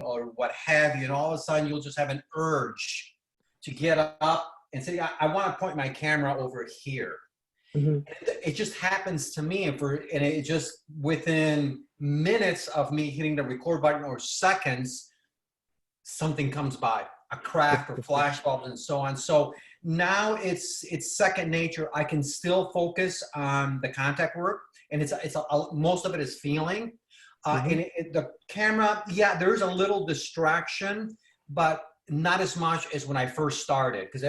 or what have you, and all of a sudden you'll just have an urge to get up and say, I want to point my camera over here. Mm-hmm. It just happens to me, and it just within minutes of me hitting the record button or seconds, something comes by, a craft or flash bulbs and so on. So now it's second nature. I can still focus on the contact work, and most of it is feeling. And the camera, yeah, there's a little distraction, but not as much as when I first started. Because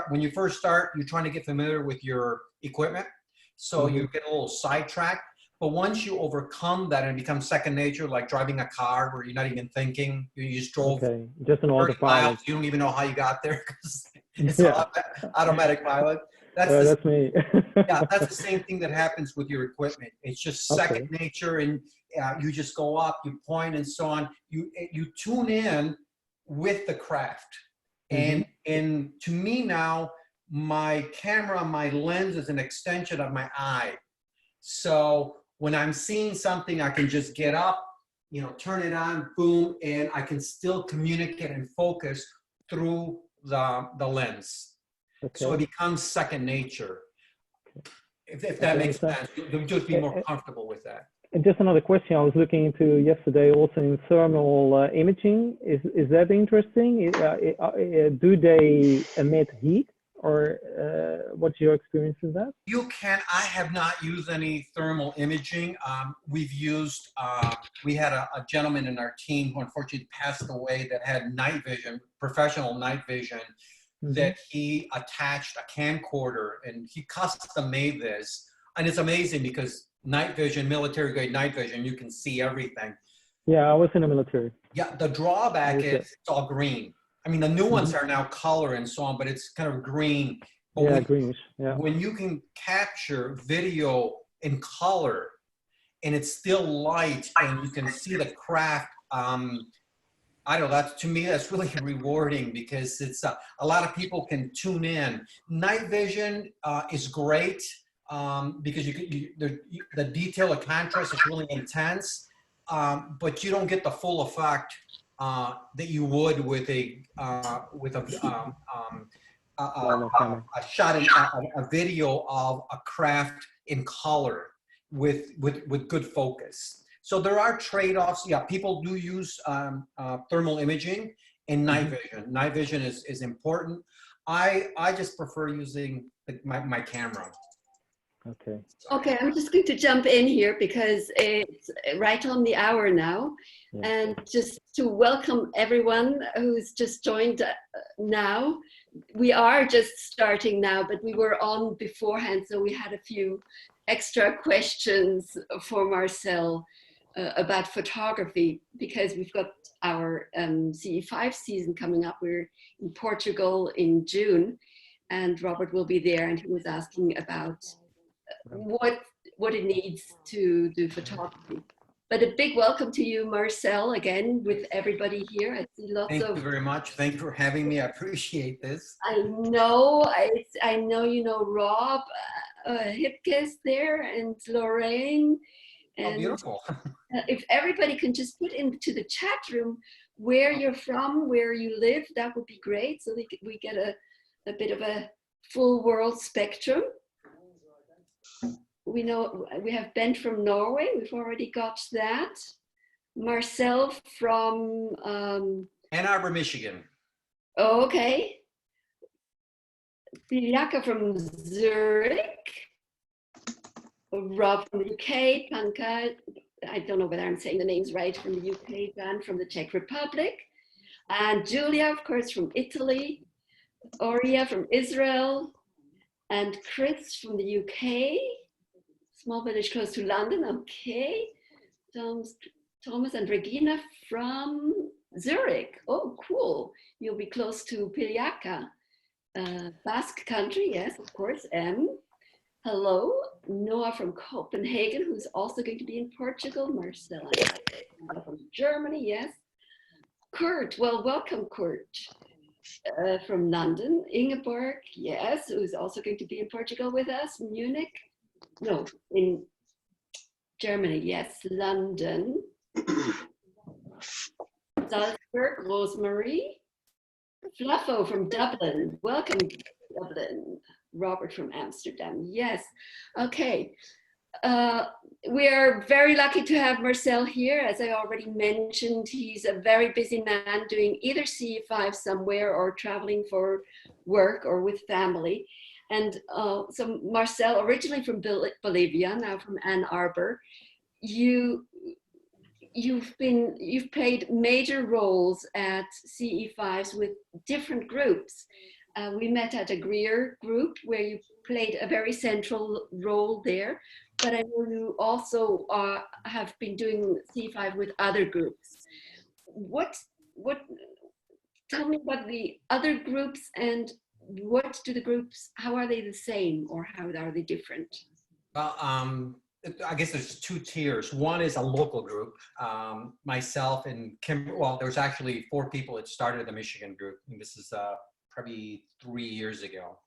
when you first start, you're trying to get familiar with your equipment, so you get a little sidetracked. But once you overcome that and become second nature, like driving a car where you're not even thinking, you just drove just an autopilot. You don't even know how you got there because it's automatic pilot. That's me. Yeah, that's the same thing that happens with your equipment. It's just second nature, and you just go up, you point, and so on. You tune in with the craft, and to me now, my camera, my lens is an extension of my eye. So when I'm seeing something, I can just get up, turn it on, boom, and I can still communicate and focus through the lens. So it becomes second nature. If that makes sense, you'll just be more comfortable with that. And just another question I was looking into yesterday, also in thermal imaging. Is that interesting? Do they emit heat, or what's your experience with that? I have not used any thermal imaging. We've used, we had a gentleman in our team who unfortunately passed away that had night vision, professional night vision, that he attached a camcorder, and he custom made this. And it's amazing because night vision, military grade night vision, you can see everything. Yeah, I was in the military. Yeah, the drawback is it's all green. I mean, the new ones are now color and so on, but it's kind of green. But greenish. Yeah. When you can capture video in color and it's still light and you can see the craft, I don't know, to me, that's really rewarding because it's a lot of people can tune in. Night vision is great because the detail of contrast is really intense, but you don't get the full effect that you would with a shot in a video of a craft in color with good focus. So there are trade-offs. Yeah, people do use thermal imaging and night vision. Night vision is important. I just prefer using my camera. Okay. Okay, I'm just going to jump in here because it's right on the hour now. Yeah. And just to welcome everyone who's just joined now. We are just starting now, but we were on beforehand, so we had a few extra questions for Marcel about photography, because we've got our ce5 season coming up. We're in Portugal in June, and Robert will be there, and he was asking about what it needs to do photography. But a big welcome to you, Marcel, again, with everybody here. I see lots Thank you very much. Thank you for having me. I appreciate this. I know you know Rob Hipkes there, and Lorraine. And beautiful. If everybody can just put into the chat room where you're from, where you live, that would be great. So we get a bit of a full world spectrum. We know we have Ben from Norway. We've already got that. Marcel from Ann Arbor, Michigan. Oh, okay. Biljaka from Zurich. Rob from the UK. Panka, I don't know whether I'm saying the names right, from the UK. Dan from the Czech Republic. And Julia, of course, from Italy. Oria from Israel. And Chris from the UK. Small village close to London, okay. Thomas and Regina from Zurich. Oh, cool. You'll be close to Piljaka. Basque country, yes, of course. Hello. Noah from Copenhagen, who's also going to be in Portugal. Marcel from Germany, yes. Kurt, well, welcome, Kurt. From London. Ingeborg, yes, who's also going to be in Portugal with us. Munich. No, in Germany, yes, London. Salzburg, Rosemary. Fluffo from Dublin. Welcome, Dublin. Robert from Amsterdam. Yes. Okay. We are very lucky to have Marcel here. As I already mentioned, he's a very busy man doing either CE5 somewhere or traveling for work or with family. And so Marcel, originally from Bolivia, now from Ann Arbor, you've played major roles at CE5s with different groups. We met at a Greer group where you played a very central role there, but I know you also have been doing CE5 with other groups. Tell me about the other groups and what do the groups, how are they the same or how are they different? Well, I guess there's two tiers. One is a local group. Myself and Kim, well, there was actually 4 people that started the Michigan group. And this is probably 3 years ago.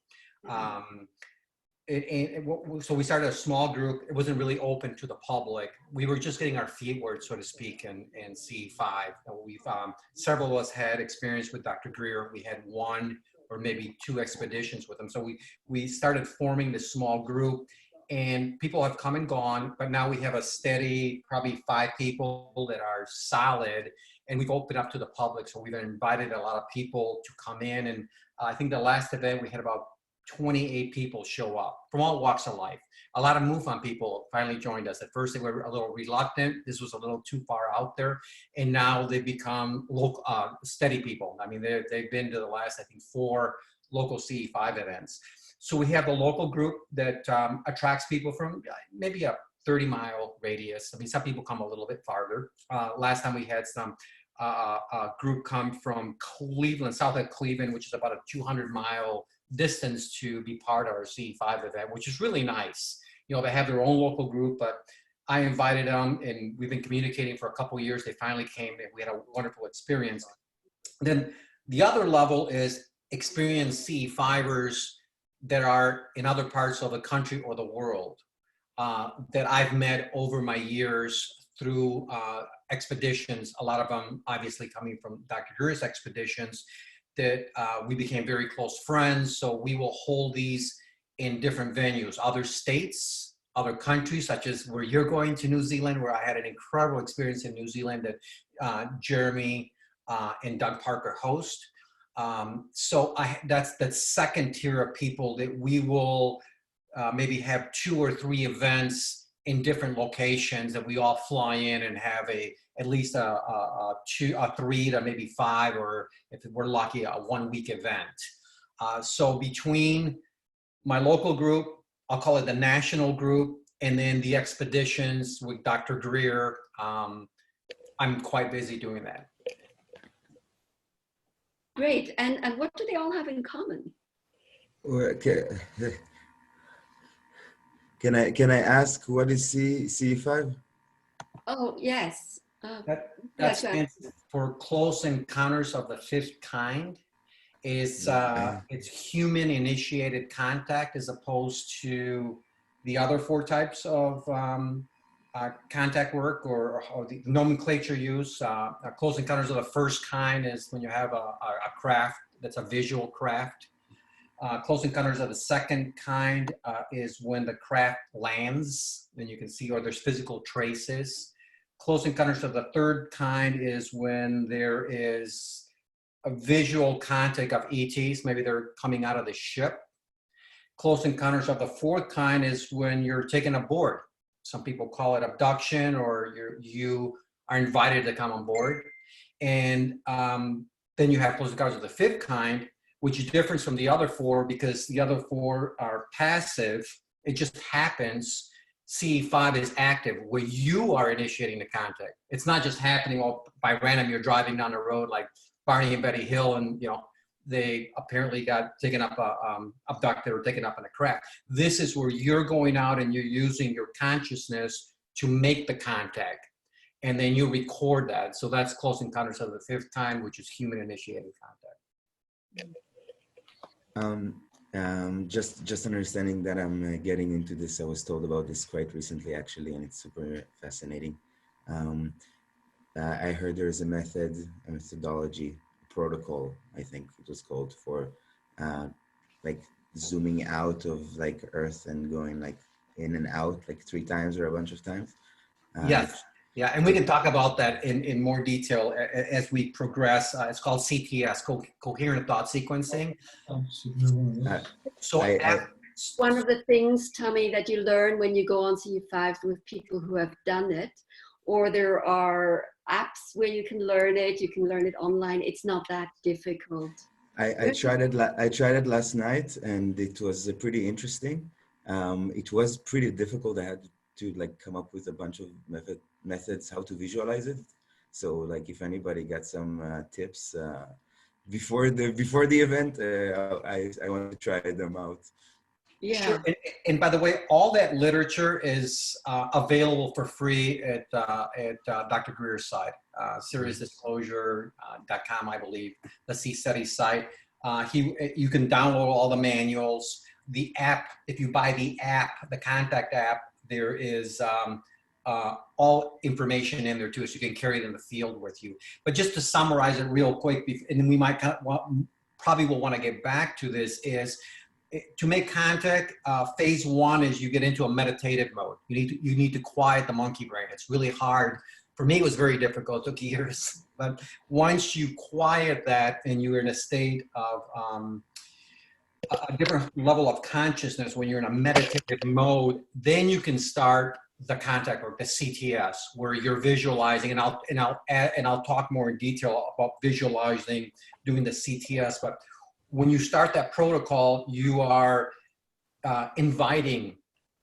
So we started a small group. It wasn't really open to the public. We were just getting our feet wet, so to speak, in CE5. We've several of us had experience with Dr. Greer. We had 1 or maybe 2 expeditions with him. So we started forming this small group, and people have come and gone, but now we have a steady, probably 5 people that are solid, and we've opened up to the public. So we've invited a lot of people to come in, and I think the last event we had about 28 people show up from all walks of life. A lot of MUFON people finally joined us. At first they were a little reluctant. This was a little too far out there. And now they've become local, steady people. I mean, they've been to the last, I think, 4 local CE5 events. So we have a local group that attracts people from maybe a 30-mile radius. I mean, some people come a little bit farther. Last time we had some a group come from Cleveland, south of Cleveland, which is about a 200-mile distance to be part of our CE5 event, which is really nice. You know, they have their own local group, but I invited them and we've been communicating for a couple of years. They finally came and we had a wonderful experience. Then the other level is experienced CE5ers that are in other parts of the country or the world that I've met over my years through expeditions, a lot of them obviously coming from Dr. Greer's expeditions, that we became very close friends. So we will hold these in different venues, other states, other countries, such as where you're going to New Zealand, where I had an incredible experience in New Zealand that Jeremy and Doug Parker host. So that's the second tier of people that we will maybe have 2 or 3 events in different locations that we all fly in and have at least a 3 to maybe 5, or if we're lucky, a 1-week event. So between my local group, I'll call it the national group, and then the expeditions with Dr. Greer, I'm quite busy doing that. Great. And what do they all have in common? Okay. Can I ask what is CE5? Oh, yes. That stands for Close Encounters of the Fifth Kind. It's human initiated contact as opposed to the other 4 types of contact work or the nomenclature use. Close Encounters of the First Kind is when you have a craft that's a visual craft. Close Encounters of the Second Kind is when the craft lands, then you can see, or there's physical traces. Close Encounters of the Third Kind is when there is a visual contact of ETs, maybe they're coming out of the ship. Close Encounters of the Fourth Kind is when you're taken aboard. Some people call it abduction, or you are invited to come on board. And then you have Close Encounters of the Fifth Kind, which is different from the other 4 because the other 4 are passive. It just happens. CE5 is active, where you are initiating the contact. It's not just happening all by random. You're driving down the road like Barney and Betty Hill, and you know they apparently got taken up, abducted or taken up in a craft. This is where you're going out and you're using your consciousness to make the contact, and then you record that. So that's Close Encounters of the Fifth Kind, which is human initiated contact. Just understanding that I'm getting into this. I was told about this quite recently, actually, and it's super fascinating. I heard there's a methodology, protocol, I think it was called, for like zooming out of like Earth and going like in and out like 3 times or a bunch of times. Yes. Yeah, and we can talk about that in more detail as we progress. It's called CTS, coherent thought sequencing. So one of the things, Tommy, that you learn when you go on CE5 with people who have done it, or there are apps where you can learn it. You can learn it online. It's not that difficult. I tried it. I tried it last night, and it was pretty interesting. It was pretty difficult. I had to like come up with a bunch of methods how to visualize it. So like if anybody got some tips before the event, I want to try them out. Yeah. Sure. And by the way, all that literature is available for free at Dr. Greer's site, seriousdisclosure.com, I believe, the C-SETI site. You can download all the manuals. The app, if you buy the app, the contact app, there is all information in there too, so you can carry it in the field with you. But just to summarize it real quick, and then we might probably will want to get back to this, is to make contact, phase 1 is you get into a meditative mode. You need to quiet the monkey brain. It's really hard. For me, it was very difficult. It took years. But once you quiet that and you're in a state of a different level of consciousness, when you're in a meditative mode, then you can start the contact work, the CTS, where you're visualizing, and I'll talk more in detail about visualizing, doing the CTS. But when you start that protocol, you are inviting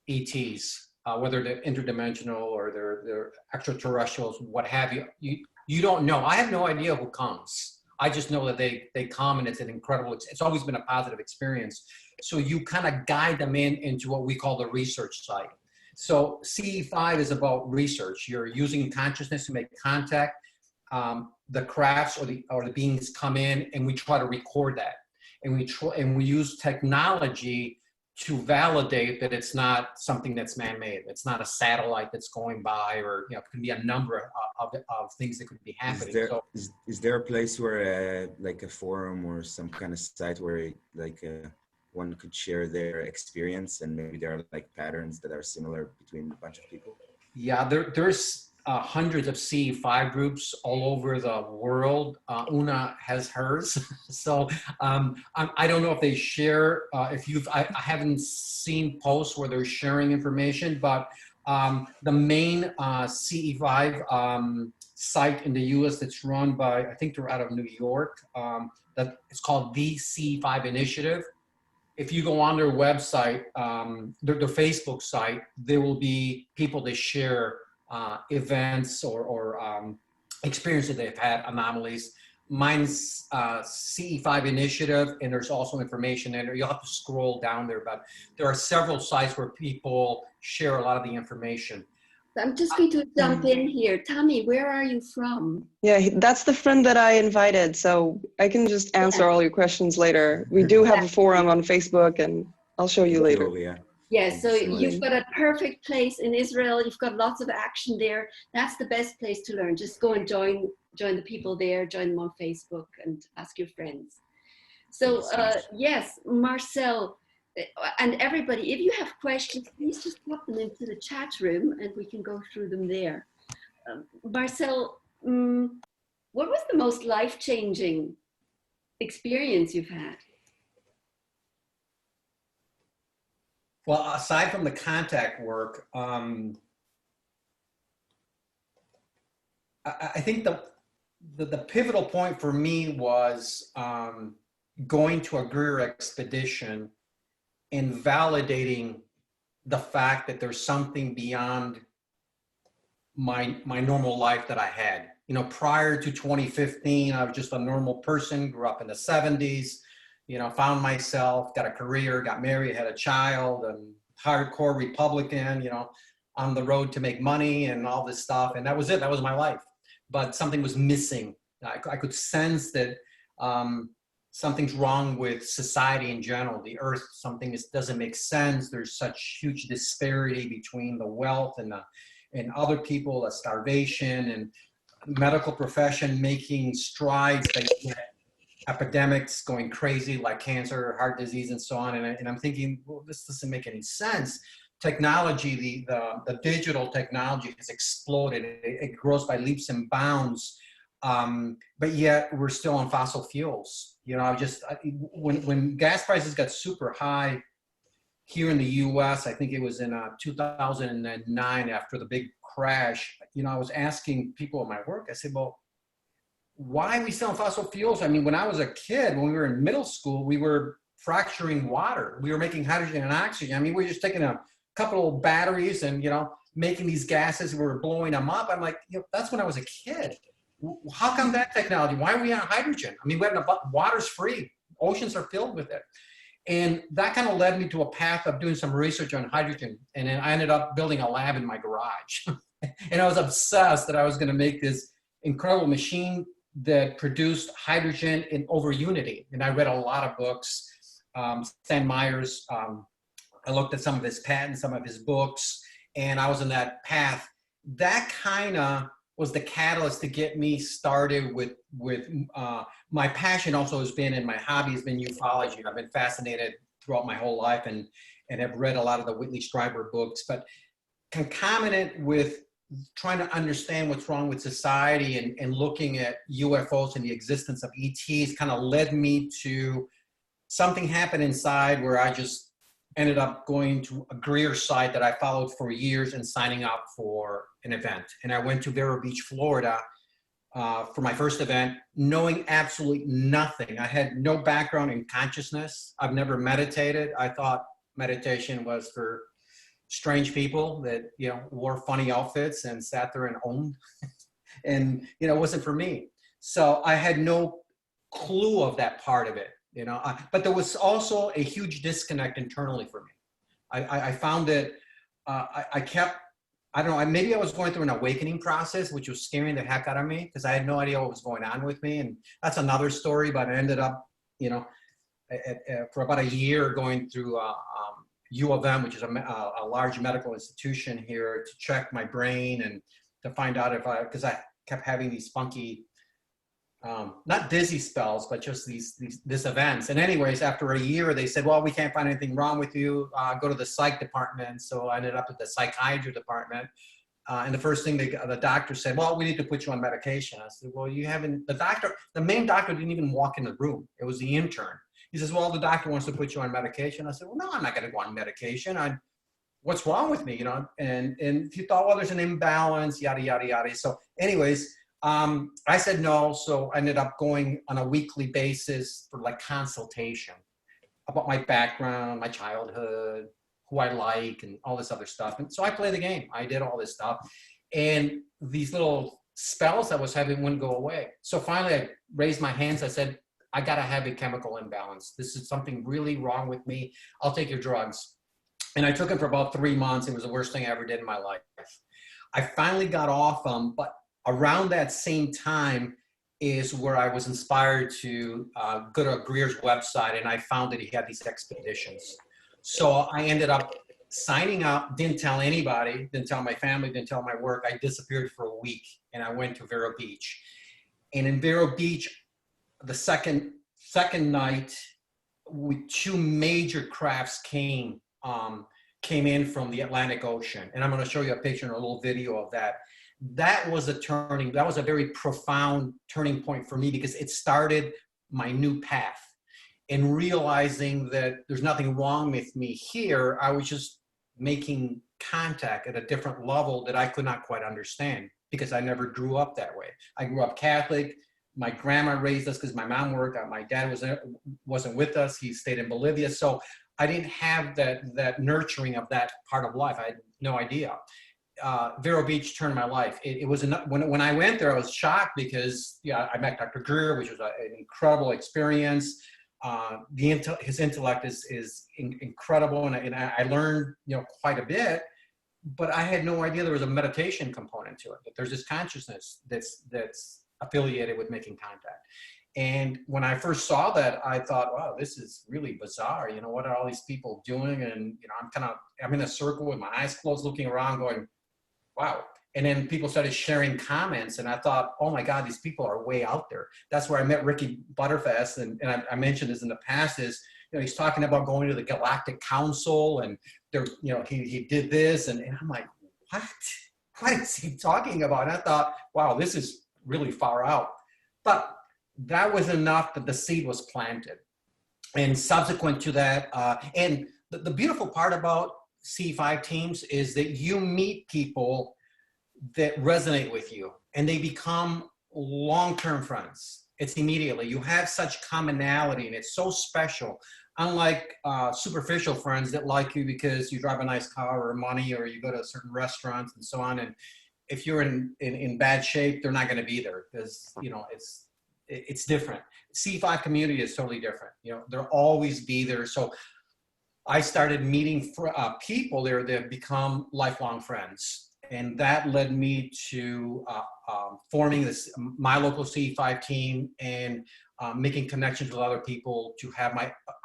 ETs, whether they're interdimensional or they're extraterrestrials, what have you. You don't know. I have no idea who comes. I just know that they come, and it's an incredible, it's always been a positive experience. So you kind of guide them into what we call the research site. So CE5 is about research. You're using consciousness to make contact. The crafts or the beings come in, and we try to record that. And we use technology to validate that it's not something that's man-made. It's not a satellite that's going by, or it could be a number of things that could be happening. Is there a place where like a forum or some kind of site where like one could share their experience, and maybe there are like patterns that are similar between a bunch of people? Yeah, there's hundreds of CE5 groups all over the world. Una has hers. So I don't know if they share, I haven't seen posts where they're sharing information, but the main CE5 site in the US that's run by, I think they're out of New York, that it's called the CE5 Initiative. If you go on their website, their Facebook site, there will be people that share events or experiences they've had, anomalies. Mine's CE5 Initiative, and there's also information in there. You'll have to scroll down there, but there are several sites where people share a lot of the information. I'm just going to jump in here. Tommy, where are you from? Yeah, that's the friend that I invited, so I can just answer all your questions later. We do have a forum on Facebook, and I'll show you later. Yes, so you've got a perfect place in Israel. You've got lots of action there. That's the best place to learn. Just go and join the people there, join them on Facebook, and ask your friends. So yes, Marcel, and everybody, if you have questions, please just pop them into the chat room and we can go through them there. Marcel, what was the most life-changing experience you've had? Well, aside from the contact work, I think the pivotal point for me was going to a Greer expedition and validating the fact that there's something beyond my normal life that I had. Prior to 2015, I was just a normal person, grew up in the 70s, found myself, got a career, got married, had a child, and hardcore Republican, on the road to make money and all this stuff. And that was it. That was my life. But something was missing. I could sense that something's wrong with society in general. The earth, something doesn't make sense. There's such huge disparity between the wealth and other people, the starvation. And medical profession making strides, that epidemics going crazy like cancer, heart disease, and so on. And I'm thinking, well, this doesn't make any sense. Technology, the digital technology has exploded. It grows by leaps and bounds. But yet we're still on fossil fuels. You know, when gas prices got super high here in the US, I think it was in 2009 after the big crash, you know, I was asking people at my work, I said, well, why are we still on fossil fuels? I mean, when I was a kid, when we were in middle school, we were fracturing water. We were making hydrogen and oxygen. I mean, we were just taking a couple of batteries and, you know, making these gases, we were blowing them up. I'm like, you know, that's when I was a kid. How come that technology? Why are we on hydrogen? I mean, water's free. Oceans are filled with it. And that kind of led me to a path of doing some research on hydrogen. And then I ended up building a lab in my garage. And I was obsessed that I was going to make this incredible machine that produced hydrogen in over unity. And I read a lot of books. Stan Myers, I looked at some of his patents, some of his books, and I was in that path. That kind of was the catalyst to get me started with my passion also has been, and my hobby has been ufology. I've been fascinated throughout my whole life and have read a lot of the Whitley Strieber books, but concomitant with trying to understand what's wrong with society and looking at UFOs and the existence of ETs kind of led me to something happen inside where I just ended up going to a Greer site that I followed for years and signing up for an event. And I went to Vero Beach, Florida for my first event, knowing absolutely nothing. I had no background in consciousness. I've never meditated. I thought meditation was for strange people that, you know, wore funny outfits and sat there and owned. And, you know, it wasn't for me. So I had no clue of that part of it. You know, but there was also a huge disconnect internally for me. I found that I kept, I don't know, maybe I was going through an awakening process, which was scaring the heck out of me because I had no idea what was going on with me. And that's another story, but I ended up, you know, for about a year going through U of M, which is a large medical institution here, to check my brain and to find out if because I kept having these funky, not dizzy spells, but just these events. And anyways, after a year, they said, well, we can't find anything wrong with you. Go to the psych department. So I ended up at the psychiatry department. And the first thing the doctor said, well, we need to put you on medication. I said, well, you haven't, the main doctor didn't even walk in the room. It was the intern. He says, well, the doctor wants to put you on medication. I said, well, no, I'm not going to go on medication. What's wrong with me? You know, and he thought, well, there's an imbalance, yada, yada, yada. So anyways, I said no, so I ended up going on a weekly basis for like consultation about my background, my childhood, who I like, and all this other stuff. And so I played the game. I did all this stuff. And these little spells I was having wouldn't go away. So finally I raised my hands. I said, I got to have a chemical imbalance. This is something really wrong with me. I'll take your drugs. And I took them for about 3 months. It was the worst thing I ever did in my life. I finally got off them, but around that same time is where I was inspired to go to Greer's website, and I found that he had these expeditions. So I ended up signing up, didn't tell anybody, didn't tell my family, didn't tell my work. I disappeared for a week, and I went to Vero Beach. And in Vero Beach, the second night, two major crafts came in from the Atlantic Ocean. And I'm going to show you a picture and a little video of that. That was a very profound turning point for me because it started my new path. And realizing that there's nothing wrong with me here, I was just making contact at a different level that I could not quite understand because I never grew up that way. I grew up Catholic. My grandma raised us because my mom worked. My dad wasn't with us. He stayed in Bolivia. So I didn't have that nurturing of that part of life. I had no idea. Vero Beach turned my life. It was when I went there, I was shocked because I met Dr. Greer, which was an incredible experience. His intellect is incredible, and I learned quite a bit. But I had no idea there was a meditation component to it. That there's this consciousness that's affiliated with making contact. And when I first saw that, I thought, wow, this is really bizarre. What are all these people doing? And I'm in a circle with my eyes closed, looking around, going, wow. And then people started sharing comments, and I thought, oh my God, these people are way out there. That's where I met Ricky Butterfast, and I mentioned this in the past, is, you know, he's talking about going to the Galactic Council, and there, you know, he did this, and I'm like, what is he talking about? And I thought, wow, this is really far out. But that was enough that the seed was planted. And subsequent to that, and the beautiful part about C5 teams is that you meet people that resonate with you, and they become long-term friends. It's immediately, you have such commonality, and it's so special. Unlike superficial friends that like you because you drive a nice car or money, or you go to certain restaurants and so on. And if you're in bad shape, they're not going to be there, because, you know, it's different. C5 community is totally different. You know, they'll always be there. So I started meeting people there that have become lifelong friends. And that led me to forming my local C5 team, and making connections with other people to have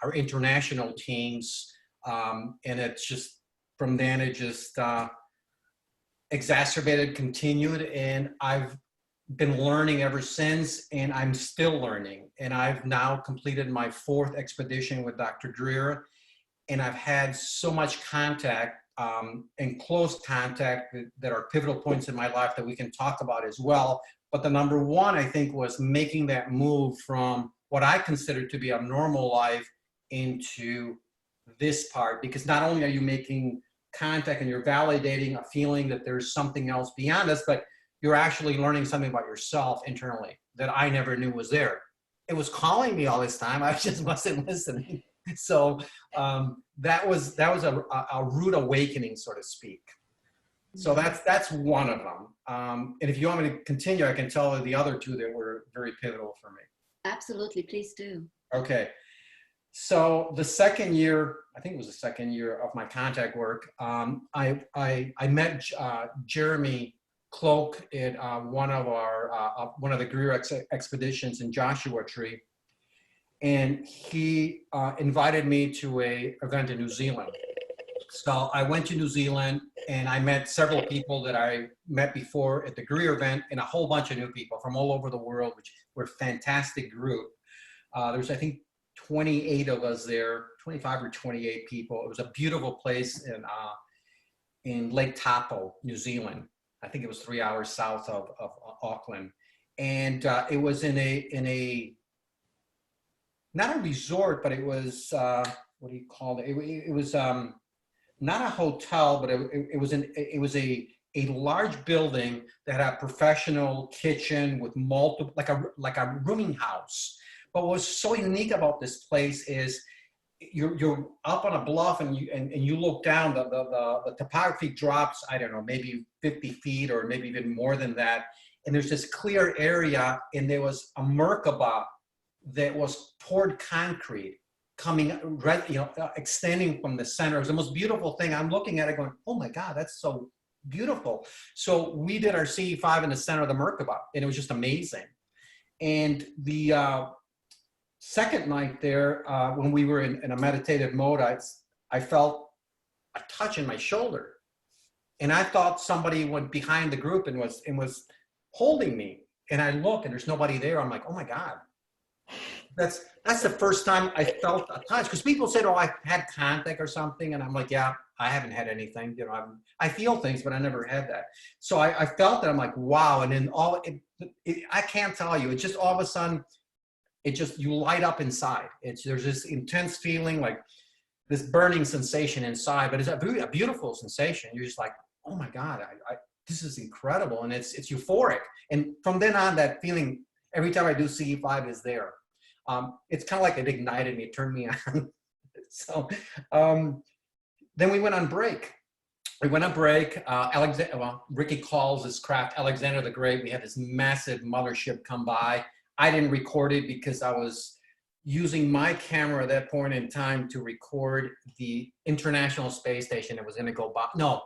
our international teams. And it's just, from then it just exacerbated, continued, and I've been learning ever since, and I'm still learning. And I've now completed my 4th expedition with Dr. Dreer, and I've had so much contact and close contact that are pivotal points in my life that we can talk about as well. But the number one, I think, was making that move from what I consider to be a normal life into this part, because not only are you making contact and you're validating a feeling that there's something else beyond us, but you're actually learning something about yourself internally that I never knew was there. It was calling me all this time. I just wasn't listening. So that was a rude awakening, so to speak. So that's one of them. And if you want me to continue, I can tell the other 2 that were very pivotal for me. Absolutely, please do. Okay. So the second year, I think it was the second year of my contact work, I met Jeremy Cloak at one of the Greer expeditions in Joshua Tree. And he invited me to an event in New Zealand. So I went to New Zealand, and I met several people that I met before at the Greer event, and a whole bunch of new people from all over the world, which were a fantastic group. There's, I think, 28 of us there, 25 or 28 people. It was a beautiful place in Lake Taupo, New Zealand. I think it was 3 hours south of Auckland. And it was in a not a resort, but it was, what do you call it? It was not a hotel, but it was a large building that had a professional kitchen with multiple, like a rooming house. But what was so unique about this place is you're up on a bluff, and you look down, the topography drops, I don't know, maybe 50 feet or maybe even more than that. And there's this clear area, and there was a Merkaba that was poured concrete coming, extending from the center. It was the most beautiful thing. I'm looking at it going, oh my God, that's so beautiful. So we did our CE5 in the center of the Merkaba, and it was just amazing. And the second night there, when we were in a meditative mode, I felt a touch in my shoulder. And I thought somebody went behind the group and was holding me. And I look, and there's nobody there. I'm like, oh my God. That's the first time I felt a touch, because people said, oh, I had contact or something. And I'm like, yeah, I haven't had anything. You know, I feel things, but I never had that. So I felt that. I'm like, wow. And then I can't tell you, it just all of a sudden, you light up inside. There's this intense feeling, like this burning sensation inside, but it's a beautiful sensation. You're just like, oh my God, this is incredible. And it's euphoric. And from then on, that feeling, every time I do CE5 is there. It's kind of like it ignited me, it turned me on. So then we went on break. Ricky calls his craft Alexander the Great. We had this massive mothership come by. I didn't record it because I was using my camera at that point in time to record the International Space Station that was going to go by. No,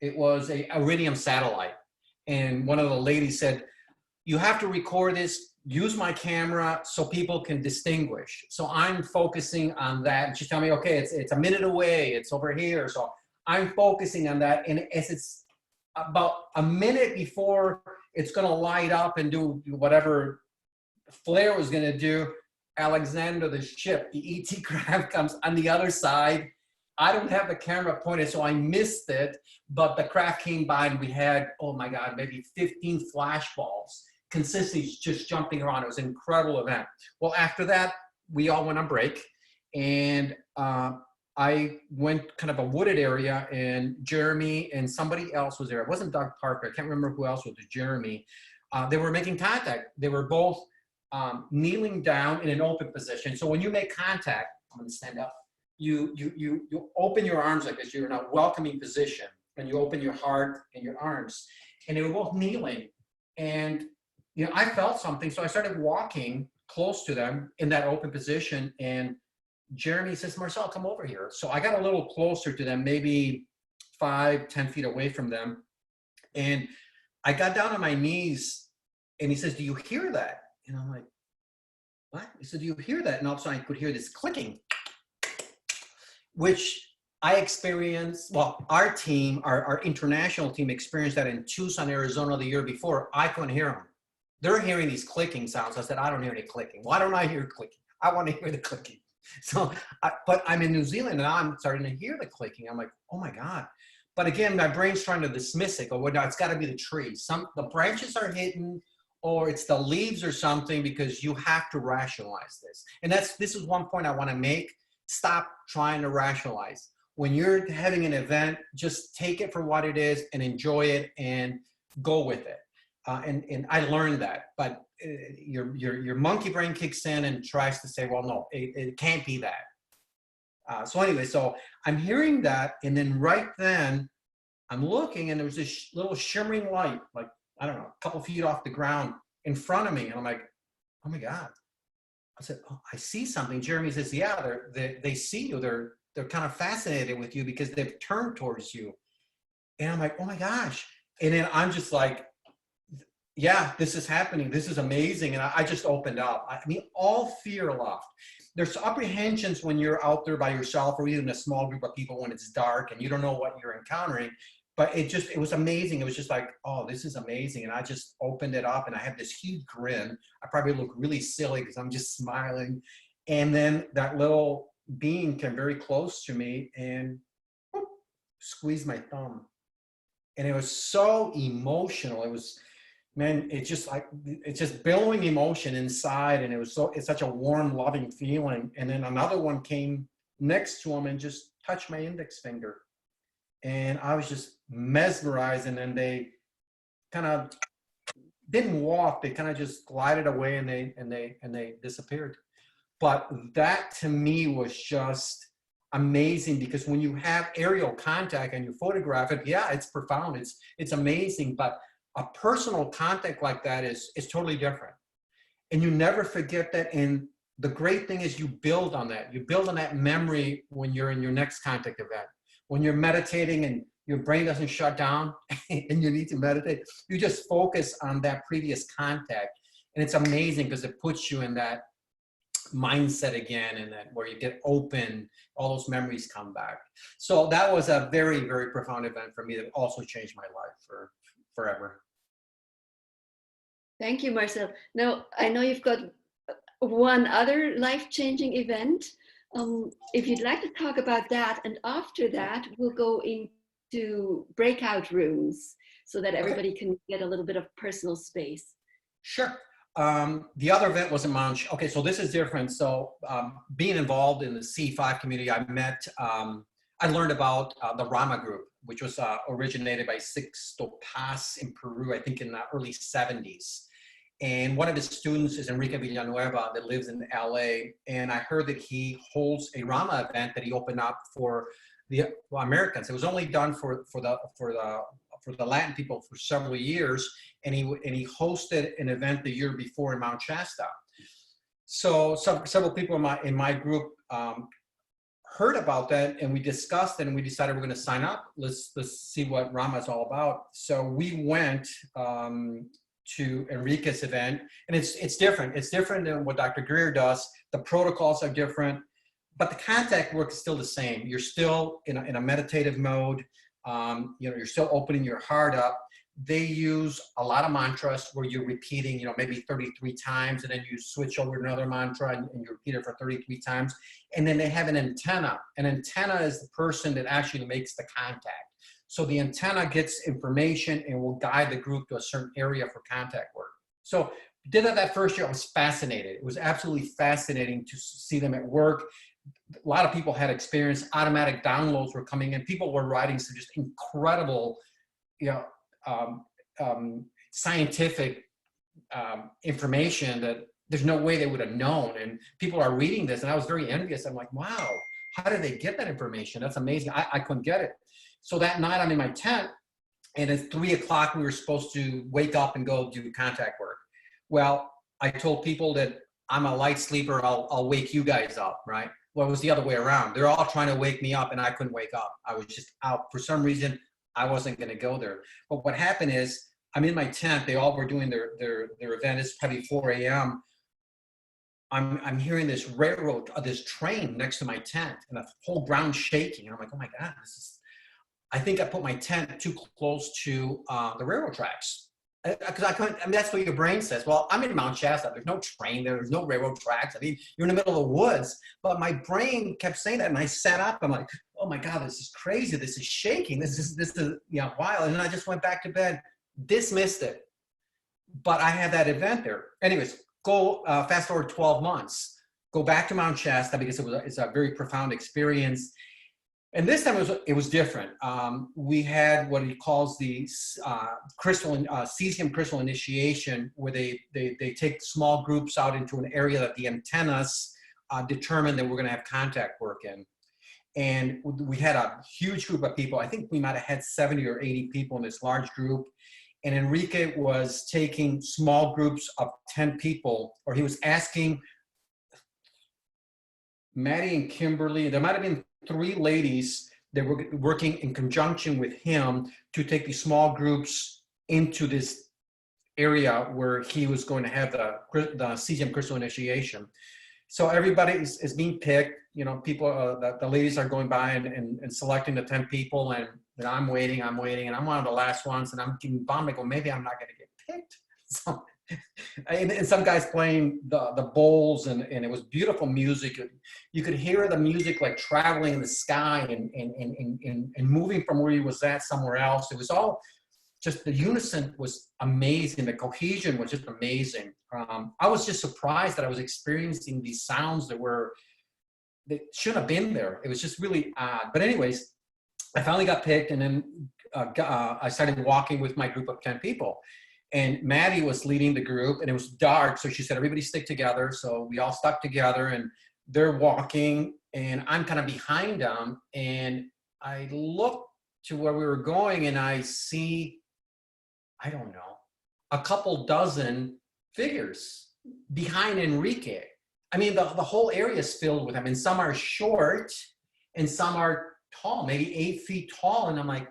it was a Iridium satellite. And one of the ladies said, you have to record this, use my camera so people can distinguish. So I'm focusing on that. And she's telling me, okay, it's a minute away, it's over here. So I'm focusing on that. And as it's about a minute before it's going to light up and do whatever flare was going to do, Alexander, the ship, the ET craft comes on the other side. I don't have the camera pointed, so I missed it, but the craft came by and we had, oh my God, maybe 15 flashballs consistently just jumping around. It was an incredible event. Well, after that, we all went on break, and I went kind of a wooded area, and Jeremy and somebody else was there. It wasn't Doug Parker. I can't remember who else was Jeremy. They were making contact. They were both kneeling down in an open position. So when you make contact, I'm going to stand up. You open your arms like this. You're in a welcoming position, and you open your heart and your arms. And they were both kneeling. And you know, I felt something, so I started walking close to them in that open position. And Jeremy says, Marcel, come over here. So I got a little closer to them, maybe 5-10 feet away from them. And I got down on my knees, and he says, do you hear that? And I'm like, what? He said, do you hear that? And all of a sudden I could hear this clicking, which I experienced, well, our team, our international team experienced that in Tucson, Arizona the year before. I couldn't hear them. They're hearing these clicking sounds. I said, I don't hear any clicking. Why don't I hear clicking? I want to hear the clicking. So, but I'm in New Zealand, and now I'm starting to hear the clicking. I'm like, oh my God. But again, my brain's trying to dismiss it. Go, well, no, it's got to be the trees. The branches are hidden, or it's the leaves or something, because you have to rationalize this. And this is one point I want to make. Stop trying to rationalize. When you're having an event, just take it for what it is and enjoy it and go with it. And I learned that, but your monkey brain kicks in and tries to say, well, no, it can't be that. So anyway, so I'm hearing that, and then right then I'm looking, and there was this little shimmering light, like, I don't know, a couple feet off the ground in front of me. And I'm like, oh my God. I said, oh, I see something. Jeremy says, yeah, they see you. They're kind of fascinated with you because they've turned towards you. And I'm like, oh my gosh. And then I'm just like, yeah, this is happening. This is amazing. And I just opened up. I mean, all fear left. There's apprehensions when you're out there by yourself, or even a small group of people when it's dark and you don't know what you're encountering. But it was amazing. It was just like, oh, this is amazing. And I just opened it up, and I have this huge grin. I probably look really silly because I'm just smiling. And then that little being came very close to me and whoop, squeezed my thumb. And it was so emotional. It was, man, it's just billowing emotion inside. And it's such a warm, loving feeling. And then another one came next to him and just touched my index finger. And I was just mesmerized. And then they kind of didn't walk. They kind of just glided away, and they disappeared. But that to me was just amazing, because when you have aerial contact and you photograph it, yeah, it's profound. It's amazing. But a personal contact like that is totally different. And you never forget that. And the great thing is you build on that. You build on that memory when you're in your next contact event. When you're meditating and your brain doesn't shut down and you need to meditate, you just focus on that previous contact. And it's amazing because it puts you in that mindset again, and that where you get open, all those memories come back. So that was a very, very profound event for me that also changed my life for forever. Thank you, Marcel. Now, I know you've got one other life-changing event. If you'd like to talk about that, and after that, we'll go into breakout rooms so that everybody can get a little bit of personal space. Sure. The other event was in Mount. Okay, so this is different. So being involved in the ce5 community, I learned about the Rama group, which was originated by Sixto Paz in Peru, I think in the early 70s. And one of his students is Enrique Villanueva that lives in LA. And I heard that he holds a Rama event that he opened up for the Americans. It was only done for the Latin people for several years. And he hosted an event the year before in Mount Shasta. So several people in my group heard about that, and we discussed it, and we decided we're going to sign up. Let's see what Rama is all about. So we went to Enrique's event, and it's different. It's different than what Dr. Greer does. The protocols are different, but the contact work is still the same. You're still in a meditative mode. you know, you're still opening your heart up. They use a lot of mantras where you're repeating, you know, maybe 33 times, and then you switch over to another mantra and you repeat it for 33 times. And then they have an antenna. An antenna is the person that actually makes the contact. So the antenna gets information and will guide the group to a certain area for contact work. So did that first year. I was fascinated. It was absolutely fascinating to see them at work. A lot of people had experience. Automatic downloads were coming in. People were writing some just incredible, you know, scientific information that there's no way they would have known. And people are reading this, and I was very envious. I'm like, wow, how did they get that information? That's amazing. I couldn't get it. So that night I'm in my tent, and at 3 o'clock we were supposed to wake up and go do contact work. Well, I told people that I'm a light sleeper. I'll wake you guys up, right? Well, it was the other way around. They're all trying to wake me up, and I couldn't wake up. I was just out. For some reason, I wasn't going to go there. But what happened is, I'm in my tent. They all were doing their event. It's probably 4 a.m. I'm hearing this railroad, this train next to my tent, and the whole ground shaking. And I'm like, oh my God, this is. I think I put my tent too close to the railroad tracks. Because I couldn't, I mean, that's what your brain says. Well, I'm in Mount Shasta. There's no train there. There's no railroad tracks. I mean, you're in the middle of the woods. But my brain kept saying that, and I sat up. I'm like, oh my God, this is crazy. This is shaking. This is you know, wild. And then I just went back to bed, dismissed it. But I had that event there. Anyways, go fast forward 12 months. Go back to Mount Shasta because it's a very profound experience. And this time it was different. We had what he calls the cesium crystal initiation, where they take small groups out into an area that the antennas determine that we're going to have contact work in. And we had a huge group of people. I think we might have had 70 or 80 people in this large group. And Enrique was taking small groups of 10 people, or he was asking Maddie and Kimberly, there might have been 3 ladies that were working in conjunction with him to take these small groups into this area where he was going to have the cesium crystal initiation. So everybody is being picked. You know, people, the ladies are going by and selecting the 10 people, and I'm waiting, and I'm one of the last ones, and I'm getting bummed. I go, maybe I'm not going to get picked. So, and some guys playing the bowls, and it was beautiful music. You could hear the music like traveling in the sky and moving from where he was at somewhere else. It was all just, the unison was amazing. The cohesion was just amazing. I was just surprised that I was experiencing these sounds that shouldn't have been there. It was just really odd. But anyways, I finally got picked, and then I started walking with my group of 10 people. And Maddie was leading the group, and it was dark. So she said, everybody stick together. So we all stuck together, and they're walking, and I'm kind of behind them. And I look to where we were going, and I see, I don't know, a couple dozen figures behind Enrique. I mean, the whole area is filled with them, and some are short and some are tall, maybe 8 feet tall. And I'm like,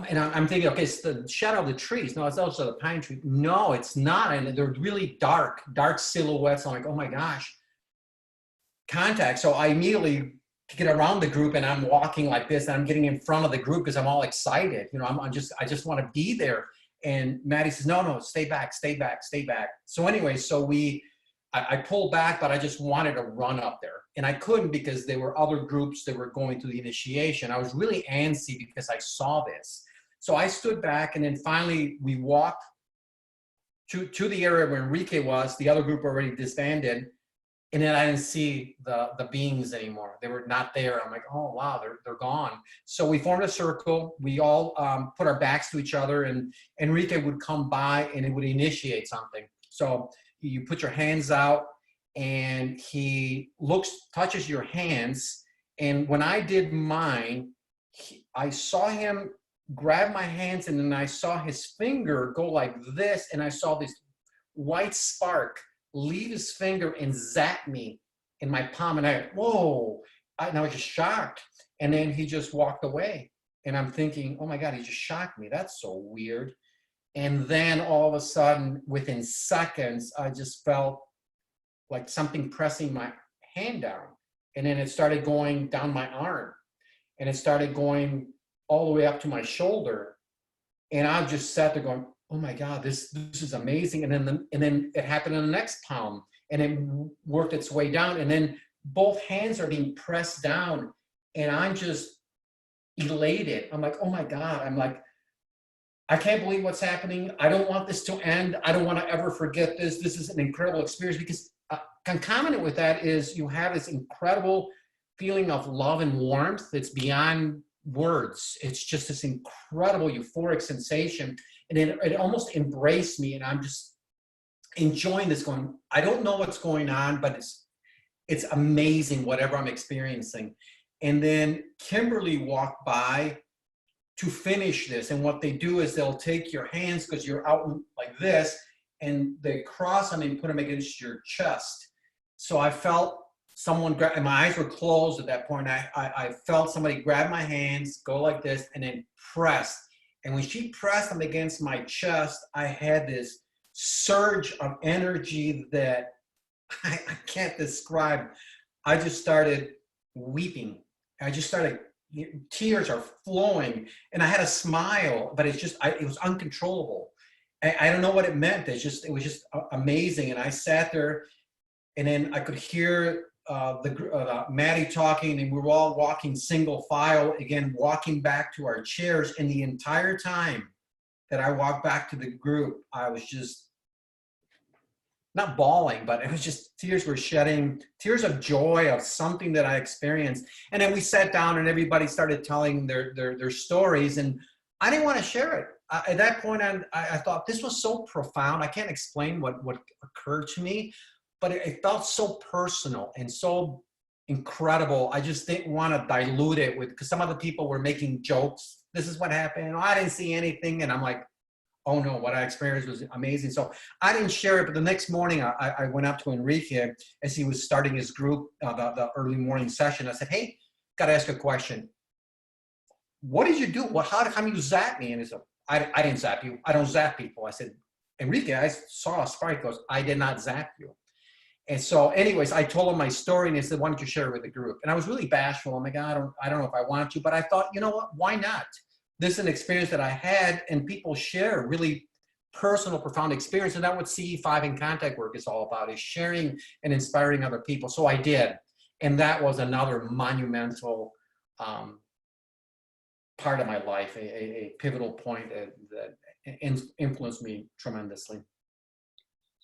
and I'm thinking, okay, it's the shadow of the trees. No, it's also the pine tree. No, it's not. And they're really dark silhouettes. I'm like, oh my gosh, contact. So I immediately get around the group, and I'm walking like this, and I'm getting in front of the group because I'm all excited. You know, I just want to be there. And Maddie says, no, stay back. So anyway, I pulled back, but I just wanted to run up there. And I couldn't because there were other groups that were going through the initiation. I was really antsy because I saw this. So I stood back, and then finally we walked to the area where Enrique was. The other group already disbanded. And then I didn't see the beings anymore. They were not there. I'm like, oh, wow, they're gone. So we formed a circle. We all put our backs to each other, and Enrique would come by, and it would initiate something. So you put your hands out, and he touches your hands. And when I did mine, I saw him grab my hands, and then I saw his finger go like this, and I saw this white spark leave his finger and zap me in my palm. And I, whoa, and I was just shocked. And then he just walked away. And I'm thinking, oh my God, he just shocked me. That's so weird. And then all of a sudden, within seconds, I just felt like something pressing my hand down. And then it started going down my arm. And it started going all the way up to my shoulder. And I just sat there going, oh my God, this is amazing. And then it happened in the next palm, and it worked its way down. And then both hands are being pressed down, and I'm just elated. I'm like, oh my God. I'm like, I can't believe what's happening. I don't want this to end. I don't want to ever forget this. This is an incredible experience, because concomitant with that is you have this incredible feeling of love and warmth that's beyond words. It's just this incredible euphoric sensation. And it almost embraced me, and I'm just enjoying this going, I don't know what's going on, but it's amazing whatever I'm experiencing. And then Kimberly walked by to finish this. And what they do is they'll take your hands, because you're out like this, and they cross them and put them against your chest. So I felt someone grab, and my eyes were closed at that point. I felt somebody grab my hands, go like this, and then press. And when she pressed them against my chest, I had this surge of energy that I can't describe. I just started weeping. I just started, tears are flowing, and I had a smile, but it's just, it was uncontrollable. I don't know what it meant. It was just amazing. And I sat there, and then I could hear Maddie talking, and we were all walking single file, again, walking back to our chairs. And the entire time that I walked back to the group, I was just not bawling, but it was just, tears were shedding, tears of joy of something that I experienced. And then we sat down, and everybody started telling their stories, and I didn't want to share it. At that point, I thought this was so profound. I can't explain what occurred to me, but it felt so personal and so incredible. I just didn't want to dilute it with, because some other people were making jokes. This is what happened. Oh, I didn't see anything. And I'm like, oh no, what I experienced was amazing. So I didn't share it, but the next morning I went up to Enrique as he was starting his group, the early morning session. I said, hey, got to ask a question. What did you do? Well, how come you zapped me? And he said, I didn't zap you. I don't zap people. I said, Enrique, I saw a spark. He goes, I did not zap you. And so anyways, I told him my story, and he said, why don't you share it with the group? And I was really bashful. I'm like, I don't know if I want to, but I thought, you know what, why not? This is an experience that I had, and people share really personal, profound experience. And that's what CE5 in contact work is all about, is sharing and inspiring other people. So I did. And that was another monumental part of my life, a pivotal point that influenced me tremendously.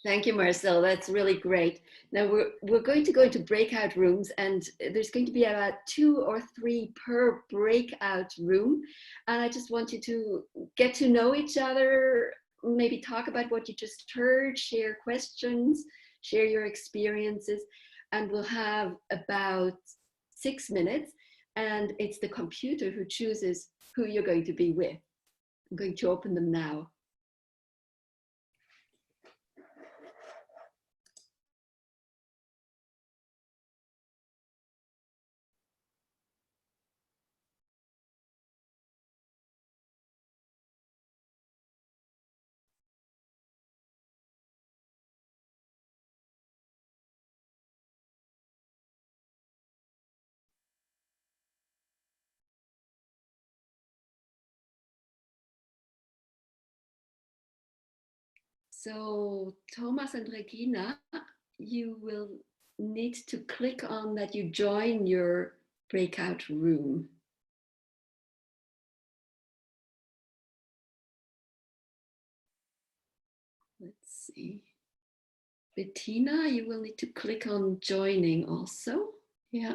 Thank you, Marcel. That's really great. Now we're going to go into breakout rooms, and there's going to be about 2 or 3 per breakout room. And I just want you to get to know each other, maybe talk about what you just heard, share questions, share your experiences, and we'll have about 6 minutes. And it's the computer who chooses who you're going to be with. I'm going to open them now. So Thomas and Regina, you will need to click on that you join your breakout room. Let's see. Bettina, you will need to click on joining also. Yeah.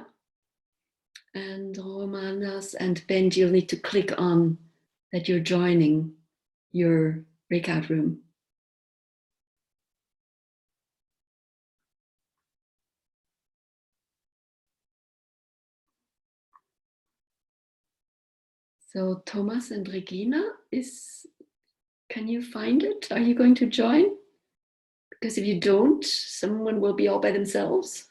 And Romanas and Ben, you'll need to click on that you're joining your breakout room. So Thomas and Regina, can you find it? Are you going to join? Because if you don't, someone will be all by themselves.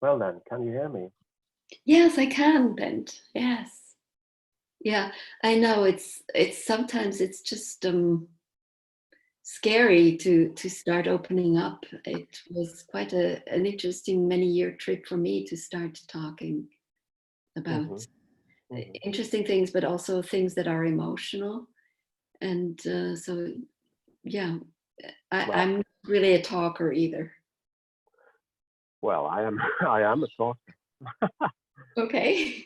Well then, can you hear me? Yes, I can, Bent. Yes. Yeah, I know it's sometimes it's just scary to start opening up. It was quite an interesting many-year trip for me to start talking about interesting things, but also things that are emotional. And so, yeah, I'm not really a talker either. Well, I am. I am a talker. Okay.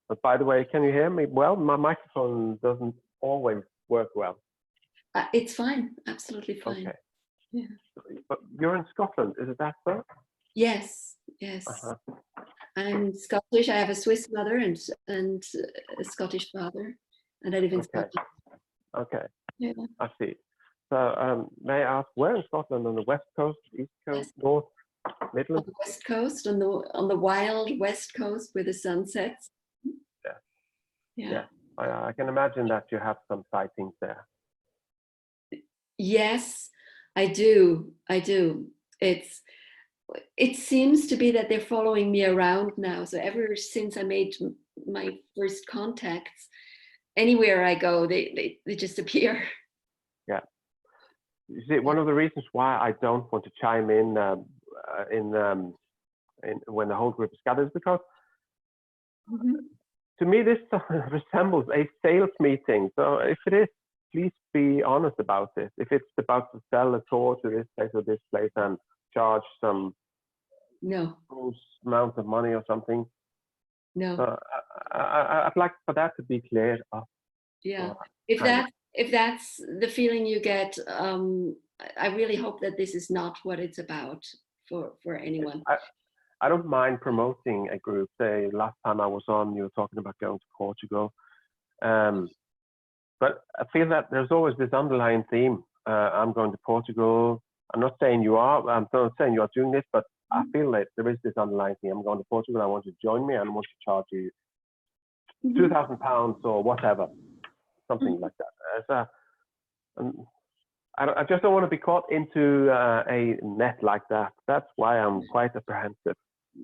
But by the way, can you hear me? Well, my microphone doesn't always work well. It's fine. Absolutely fine. Okay. Yeah. But you're in Scotland, is it that so? Yes. Yes. I'm Scottish. I have a Swiss mother and a Scottish father, and I live in Scotland. Okay. Yeah. I see. So may I ask, where in Scotland? On the west coast, east coast, north, Midlands? On the west coast, on the wild west coast where the sun sets. Yeah. I can imagine that you have some sightings there. Yes, I do. It seems to be that they're following me around now. So ever since I made my first contacts, anywhere I go, they just appear. Yeah. You see, one of the reasons why I don't want to chime in when the whole group is gathered is because to me this resembles a sales meeting. So if it is, please be honest about it. If it's about to sell a tour to this place or this place and charge some amount of money or something. No. So I'd like for that to be cleared up. Yeah. If that's the feeling you get, I really hope that this is not what it's about for anyone. I don't mind promoting a group. Say last time I was on, you were talking about going to Portugal. But I feel that there's always this underlying theme. I'm going to Portugal. I'm not saying you are. I'm not saying you are doing this, but I feel that there is this underlying theme. I'm going to Portugal. I want you to join me, and I want to charge you £2,000 or whatever, something like that. I just don't want to be caught into a net like that. That's why I'm quite apprehensive.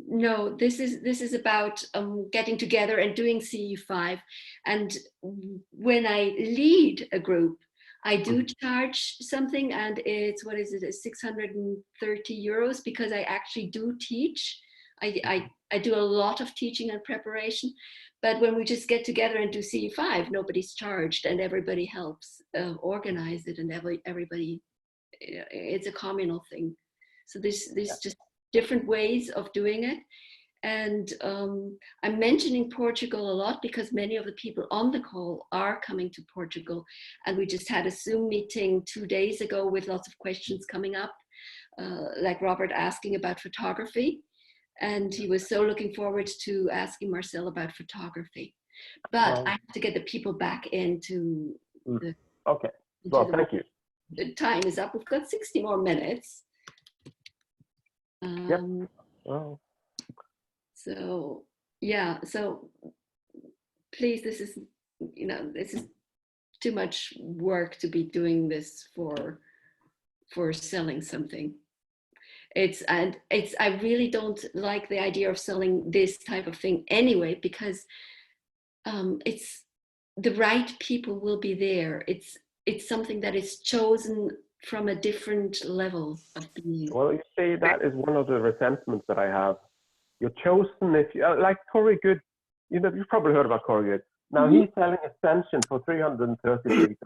No, this is about getting together and doing CE5. And when I lead a group, I do charge something, and it's, what is it, 630 euros, because I actually do teach. I do a lot of teaching and preparation. But when we just get together and do CE5, nobody's charged, and everybody helps organize it, and everybody, it's a communal thing. So there's just different ways of doing it. And I'm mentioning Portugal a lot because many of the people on the call are coming to Portugal. And we just had a Zoom meeting 2 days ago with lots of questions coming up, like Robert asking about photography. And he was so looking forward to asking Marcel about photography. But I have to get the people back into the... Okay, well, thank you. The time is up. We've got 60 more minutes. Yep. Oh. So, yeah, so please, this is too much work to be doing this for selling something. I really don't like the idea of selling this type of thing anyway, because it's the right people will be there. It's something that is chosen from a different level of being. Well, you see, that is one of the resentments that I have. You're chosen if you like Corey Good. You've probably heard about Corey Good. Now he's selling Ascension for $333.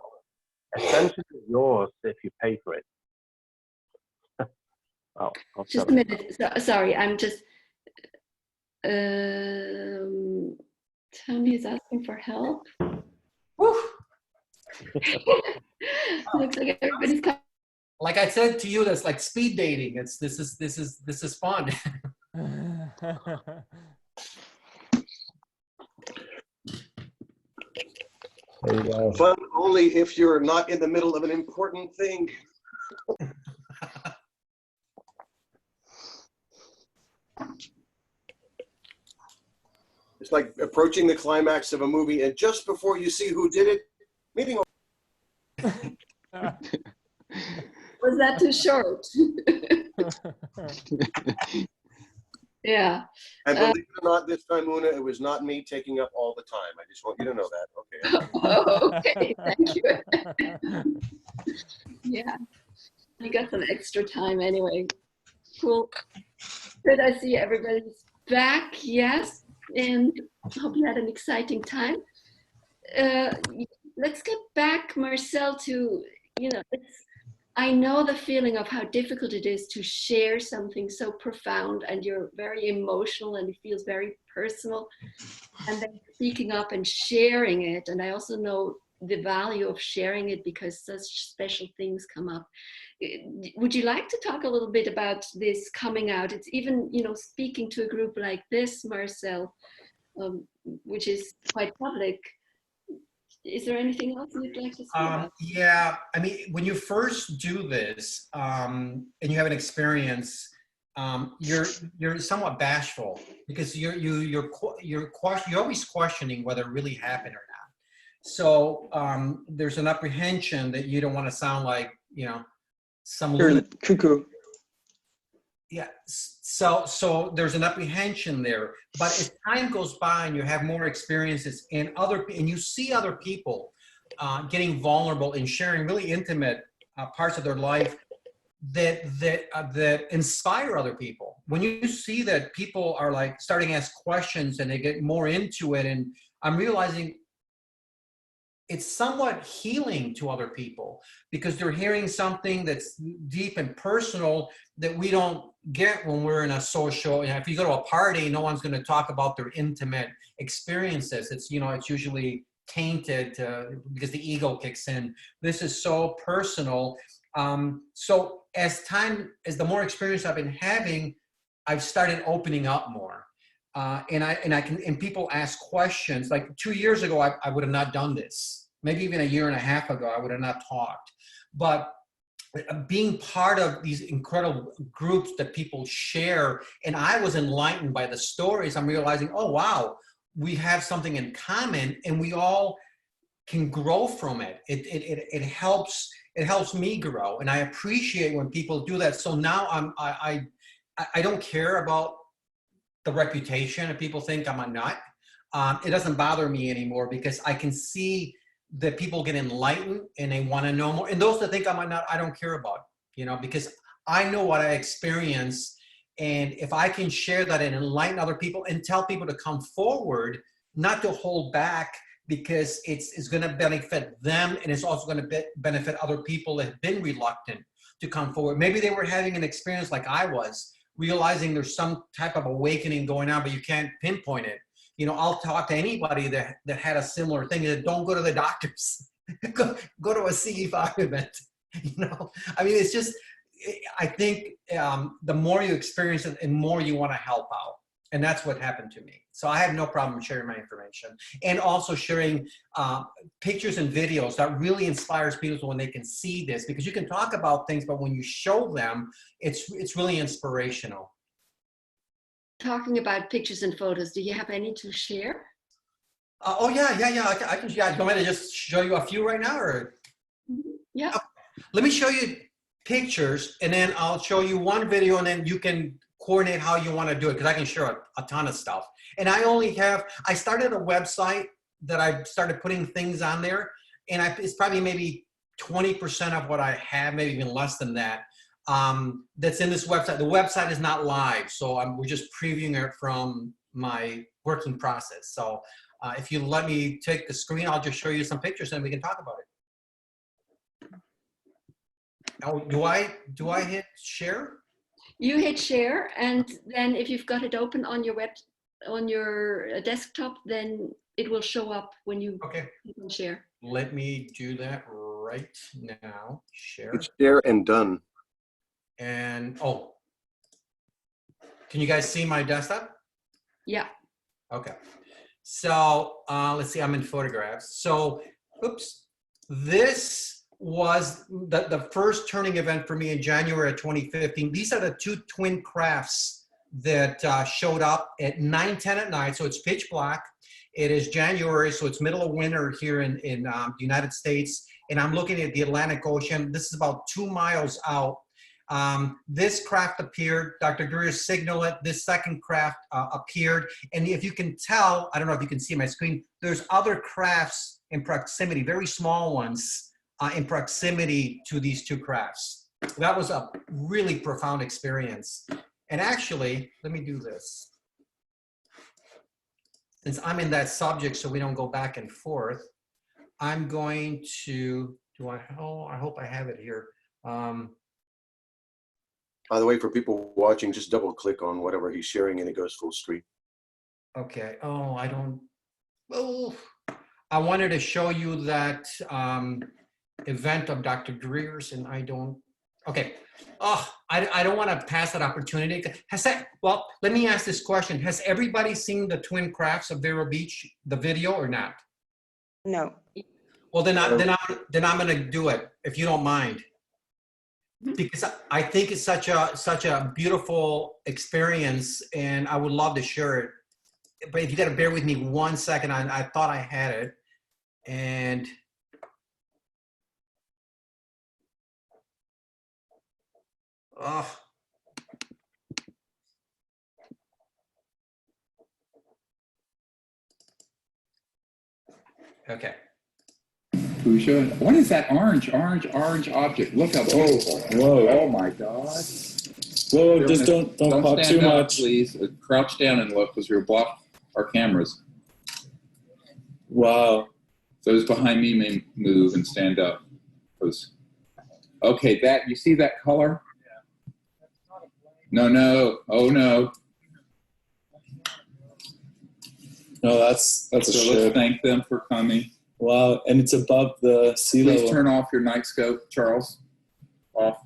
Ascension is yours if you pay for it. Oh, just a minute. Sorry, I'm just. Tony is asking for help. Woo. Looks like everybody's coming. Like I said to you, that's like speed dating. This is fun. There you go. Fun only if you're not in the middle of an important thing. It's like approaching the climax of a movie, and just before you see who did it, meeting. Was that too short? Yeah. And believe it or not, this time, Una, it was not me taking up all the time. I just want you to know that. Okay. Oh, okay, thank you. Yeah, you got some extra time anyway. Cool. Good, I see everybody's back, yes, and hope you had an exciting time. Let's get back, Marcel, to, I know the feeling of how difficult it is to share something so profound, and you're very emotional and it feels very personal, and then speaking up and sharing it. And I also know the value of sharing it because such special things come up. Would you like to talk a little bit about this coming out? It's even, speaking to a group like this, Marcel, which is quite public. Is there anything else you'd like to say about? Yeah, I mean, when you first do this and you have an experience, you're somewhat bashful because you're always questioning whether it really happened or not. So there's an apprehension that you don't want to sound like some cuckoo. Yeah, so there's an apprehension there. But as time goes by and you have more experiences and you see other people getting vulnerable and sharing really intimate parts of their life that inspire other people. When you see that people are like starting to ask questions and they get more into it, and I'm realizing it's somewhat healing to other people because they're hearing something that's deep and personal that we don't get when we're in a social. If you go to a party, no one's going to talk about their intimate experiences. It's it's usually tainted because the ego kicks in. This is so personal. So as the more experience I've been having, I've started opening up more. And people ask questions. Like 2 years ago, I would have not done this. Maybe even a year and a half ago, I would have not talked. But being part of these incredible groups that people share, and I was enlightened by the stories, I'm realizing, oh, wow, we have something in common and we all can grow from it. It helps me grow, and I appreciate when people do that. So now I don't care about the reputation if people think I'm a nut. It doesn't bother me anymore because I can see that people get enlightened and they want to know more. And those that think I'm a nut, I don't care about, because I know what I experience. And if I can share that and enlighten other people and tell people to come forward, not to hold back, because it's going to benefit them, and it's also going to benefit other people that have been reluctant to come forward. Maybe they were having an experience like I was, realizing there's some type of awakening going on, but you can't pinpoint it. I'll talk to anybody that had a similar thing. That don't go to the doctors, go to a CE5 event. I mean, it's just, I think the more you experience it, and more you want to help out. And that's what happened to me. So I have no problem sharing my information, and also sharing pictures and videos that really inspires people when they can see this, because you can talk about things, but when you show them, it's really inspirational. Talking about pictures and photos, do you have any to share? Oh yeah. I can. Yeah, you want me to just show you a few right now, or? Yeah. Okay. Let me show you pictures, and then I'll show you one video, and then you can coordinate how you want to do it, because I can share a ton of stuff. And I started a website that I started putting things on there, and it's probably maybe 20% of what I have, maybe even less than that. That's in this website. The website is not live, so we're just previewing it from my working process. So if you let me take the screen, I'll just show you some pictures and we can talk about it. Now, do I hit share? You hit share, and then if you've got it open on your desktop, then it will show up when you can share. Let me do that right now. Share. It's share and done. And can you guys see my desktop? Yeah. Okay. So let's see, I'm in photographs. So, oops, this was the first turning event for me in January of 2015. These are the two twin crafts that showed up at 9:10 at night. So it's pitch black. It is January, so it's middle of winter here in the United States. And I'm looking at the Atlantic Ocean. This is about 2 miles out. This craft appeared, Dr. Greer signaled it, this second craft appeared. And if you can tell, I don't know if you can see my screen, there's other crafts in proximity, very small ones in proximity to these two crafts. That was a really profound experience. And actually, let me do this. Since I'm in that subject, so we don't go back and forth, I'm going to, I hope I have it here. By the way, for people watching, just double click on whatever he's sharing and it goes full screen. Okay, I wanted to show you that event of Dr. Greer's and I don't, okay. I don't want to pass that opportunity. Well, let me ask this question. Has everybody seen the twin crafts of Vero Beach, the video or not? No. Well, then I'm going to do it if you don't mind, because I think it's such a beautiful experience, and I would love to share it. But if you got to bear with me 1 second, I thought I had it, and okay. Who should? What is that orange object? Look how beautiful. Whoa. Oh my God. Whoa, just don't pop stand too up, much. Please crouch down and look because we'll block our cameras. Wow. Those behind me may move and stand up. Okay, you see that color? No. Oh no. No, that's a So ship. let's thank them for coming. Wow, and it's above the sea level. Please turn off your night scope, Charles. Off.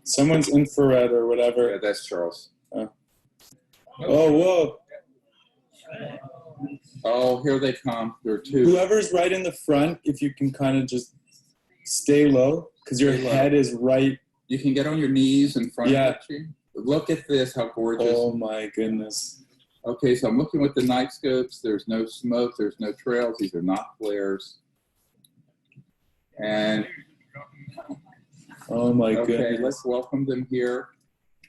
Someone's infrared or whatever. Yeah, that's Charles. Oh, whoa. Oh, here they come. There are two. Whoever's right in the front, if you can kind of just stay low, because your head is right. You can get on your knees in front of you. Look at this, how gorgeous. Oh my goodness. Okay, so I'm looking with the night scopes. There's no smoke, there's no trails. These are not flares. And oh my okay, goodness. let's welcome them here.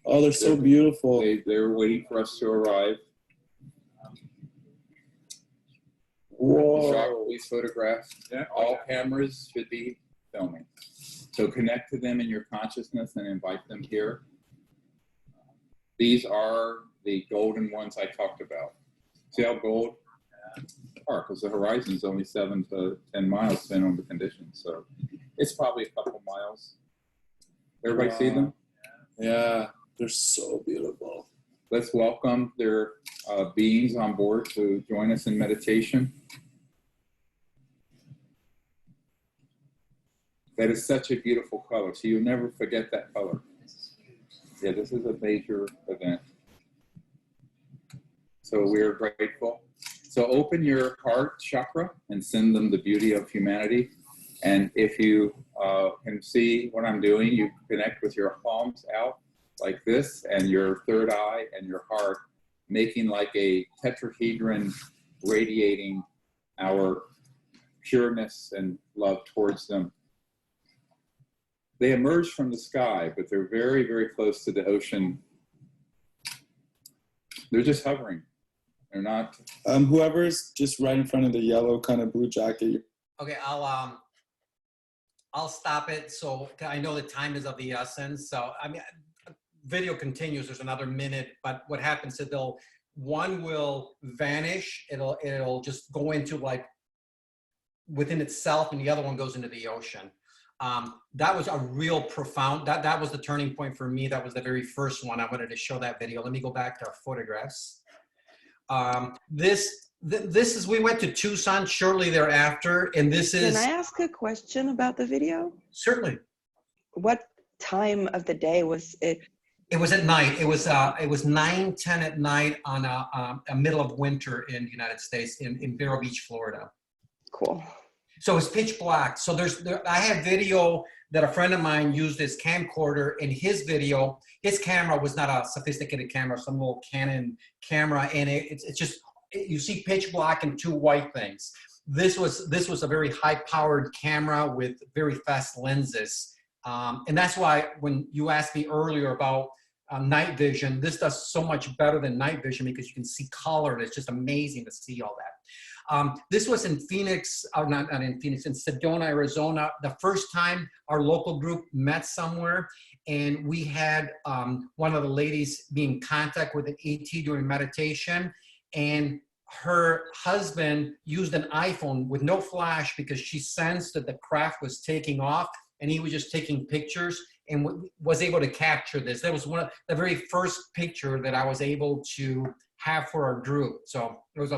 Oh, they're so beautiful. They're waiting for us to arrive. Whoa. Shot these photographs. Yeah. All cameras should be filming. So connect to them in your consciousness and invite them here. These are the golden ones I talked about. See how gold are, because the horizon is only 7 to 10 miles depending on the conditions. So it's probably a couple miles. Everybody see them? Yeah, they're so beautiful. Let's welcome their beings on board to join us in meditation. That is such a beautiful color. So you'll never forget that color. Yeah, this is a major event. So we're grateful. So open your heart chakra and send them the beauty of humanity. And if you can see what I'm doing, you connect with your palms out like this and your third eye and your heart, making like a tetrahedron radiating our pureness and love towards them. They emerge from the sky, but they're very, very close to the ocean. They're just hovering. They're not. Whoever's just right in front of the yellow kind of blue jacket. Okay, I'll stop it. So I know the time is of the essence. So I mean, video continues. There's another minute, but what happens is one will vanish. It'll just go into like within itself, and the other one goes into the ocean. That was a real profound, that was the turning point for me. That was the very first one. I wanted to show that video. Let me go back to our photographs. This is, we went to Tucson shortly thereafter, and this is. Can I ask a question about the video? Certainly. What time of the day was it? It was at night. It was 9:10 at night on a middle of winter in the United States, in Vero Beach, Florida. Cool. So it's pitch black. So I had video that a friend of mine used his camcorder. In his video, his camera was not a sophisticated camera, some little Canon camera, and it's just, you see pitch black and two white things. this was a very high-powered camera with very fast lenses. And that's why when you asked me earlier about night vision, this does so much better than night vision because you can see color, and it's just amazing to see all that. This was in Phoenix, or not in Phoenix, in Sedona, Arizona. The first time our local group met somewhere, and we had one of the ladies be in contact with an ET during meditation, and her husband used an iPhone with no flash because she sensed that the craft was taking off, and he was just taking pictures and was able to capture this. That was one of the very first picture that I was able to have for our group. So it was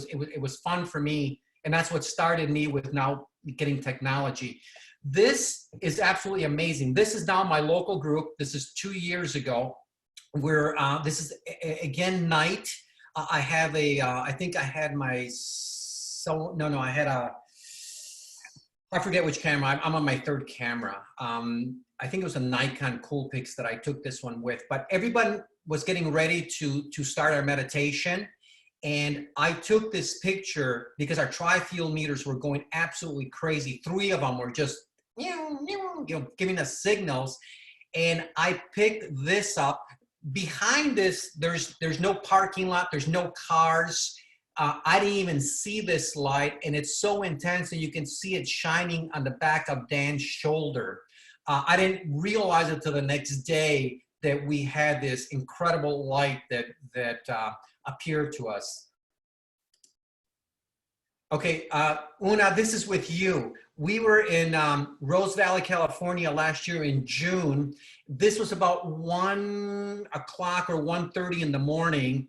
it was fun for me, and that's what started me with now getting technology. This is absolutely amazing. This is now my local group. This is 2 years ago. Where this is again night. I have a I think I had my I had a, I forget which camera. I'm on my third camera. I think it was a Nikon Coolpix that I took this one with, but everyone was getting ready to start our meditation. And I took this picture because our tri-field meters were going absolutely crazy. 3 of them were just, giving us signals. And I picked this up. Behind this, there's no parking lot. There's no cars. I didn't even see this light, and it's so intense, and you can see it shining on the back of Dan's shoulder. I didn't realize it till the next day that we had this incredible light that appeared to us. Okay, Una, this is with you. We were in Rose Valley, California last year in June. This was about 1 o'clock or 1:30 in the morning.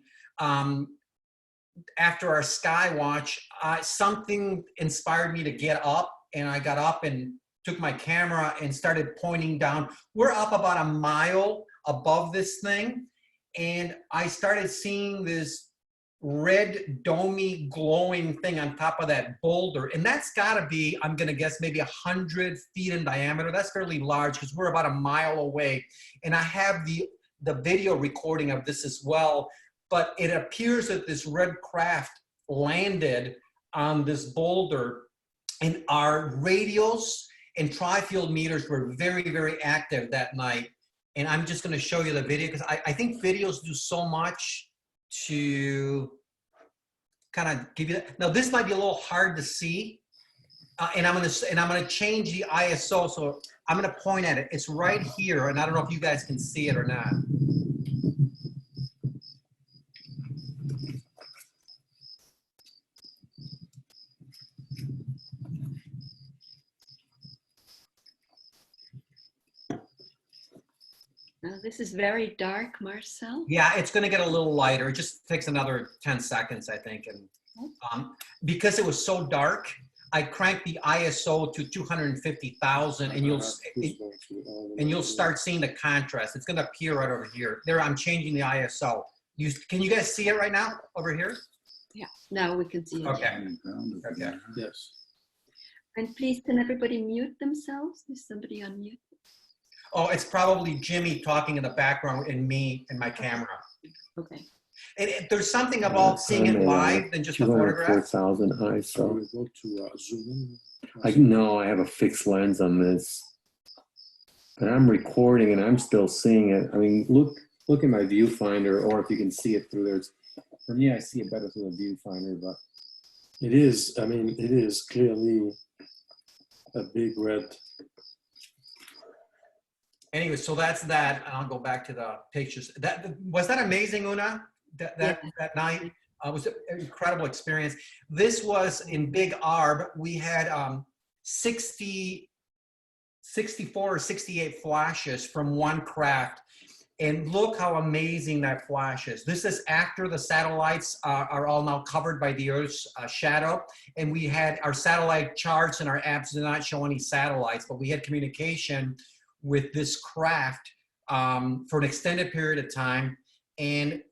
After our sky watch, something inspired me to get up, and I got up and took my camera and started pointing down. We're up about a mile above this thing, and I started seeing this red domey glowing thing on top of that boulder, and that's got to be, I'm gonna guess, maybe 100 feet in diameter. That's fairly large because we're about a mile away, and I have the video recording of this as well. But it appears that this red craft landed on this boulder, and our radios and tri-field meters were very, very active that night. And I'm just going to show you the video because I think videos do so much to kind of give you that. Now this might be a little hard to see, and I'm gonna change the ISO. So I'm gonna point at it. It's right here, and I don't know if you guys can see it or not. Now, this is very dark, Marcel. Yeah, it's going to get a little lighter. It just takes another 10 seconds, I think. And because it was so dark, I cranked the ISO to 250,000, and you'll start seeing the contrast. It's going to appear right over here. There, I'm changing the ISO. Can you guys see it right now over here? Yeah, now we can see it. Okay. Okay. Yes. And please, can everybody mute themselves? Is somebody on mute? Oh, it's probably Jimmy talking in the background and me and my camera. Okay. And there's something about seeing it live than just a photograph. 4,000 ISO. I know I have a fixed lens on this, but I'm recording and I'm still seeing it. I mean, look at my viewfinder, or if you can see it through there. For me, I see it better through the viewfinder, but it is. I mean, it is clearly a big red. Anyway, so that's that. I'll go back to the pictures. Was that amazing, Una? That night was an incredible experience. This was in Big Arb. We had 64 or 68 flashes from one craft, and look how amazing that flash is. This is after the satellites are all now covered by the Earth's shadow, and we had our satellite charts, and our apps did not show any satellites, but we had communication with this craft for an extended period of time, and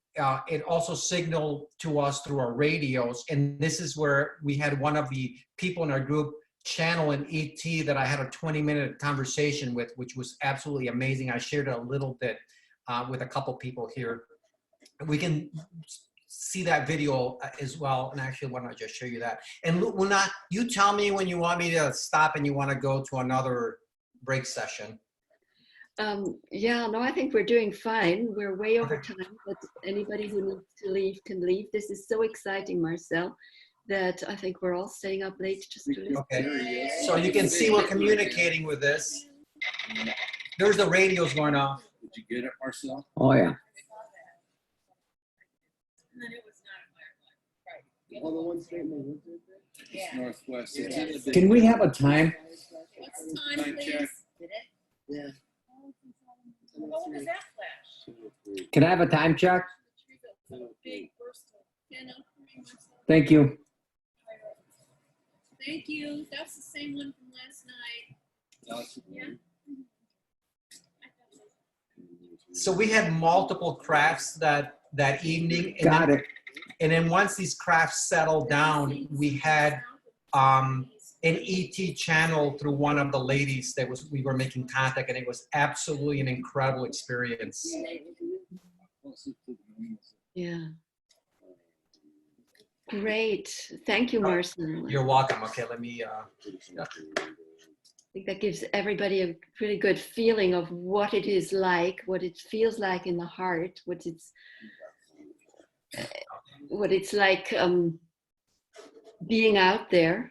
it also signaled to us through our radios. And this is where we had one of the people in our group channel an ET that I had a 20-minute conversation with, which was absolutely amazing. I shared it a little bit with a couple people here. We can see that video as well. And actually, why don't I just show you that? And Luna, you tell me when you want me to stop and you want to go to another break session. Yeah, no, I think we're doing fine. We're way over time, but anybody who needs to leave can leave. This is so exciting, Marcel, that I think we're all staying up late just to listen. Okay, so you can see we're communicating with this. There's the radios going off. Did you get it, Marcel? Oh, yeah. It's northwest. It's in the big- Can we have a time? What's the time, please? check. Did it? Yeah. What was that flash? Can I have a time check? Big burst of 10 up. Thank you. Thank you. That's the same one from last night. Yeah. So we had multiple crafts that evening. And Got then, it. And then once these crafts settled down, we had an ET channel through one of the ladies that we were making contact, and it was absolutely an incredible experience. Yeah. Great. Thank you, Marcel. You're welcome. Okay, let me. I think that gives everybody a really good feeling of what it is like, what it feels like in the heart, what it's like being out there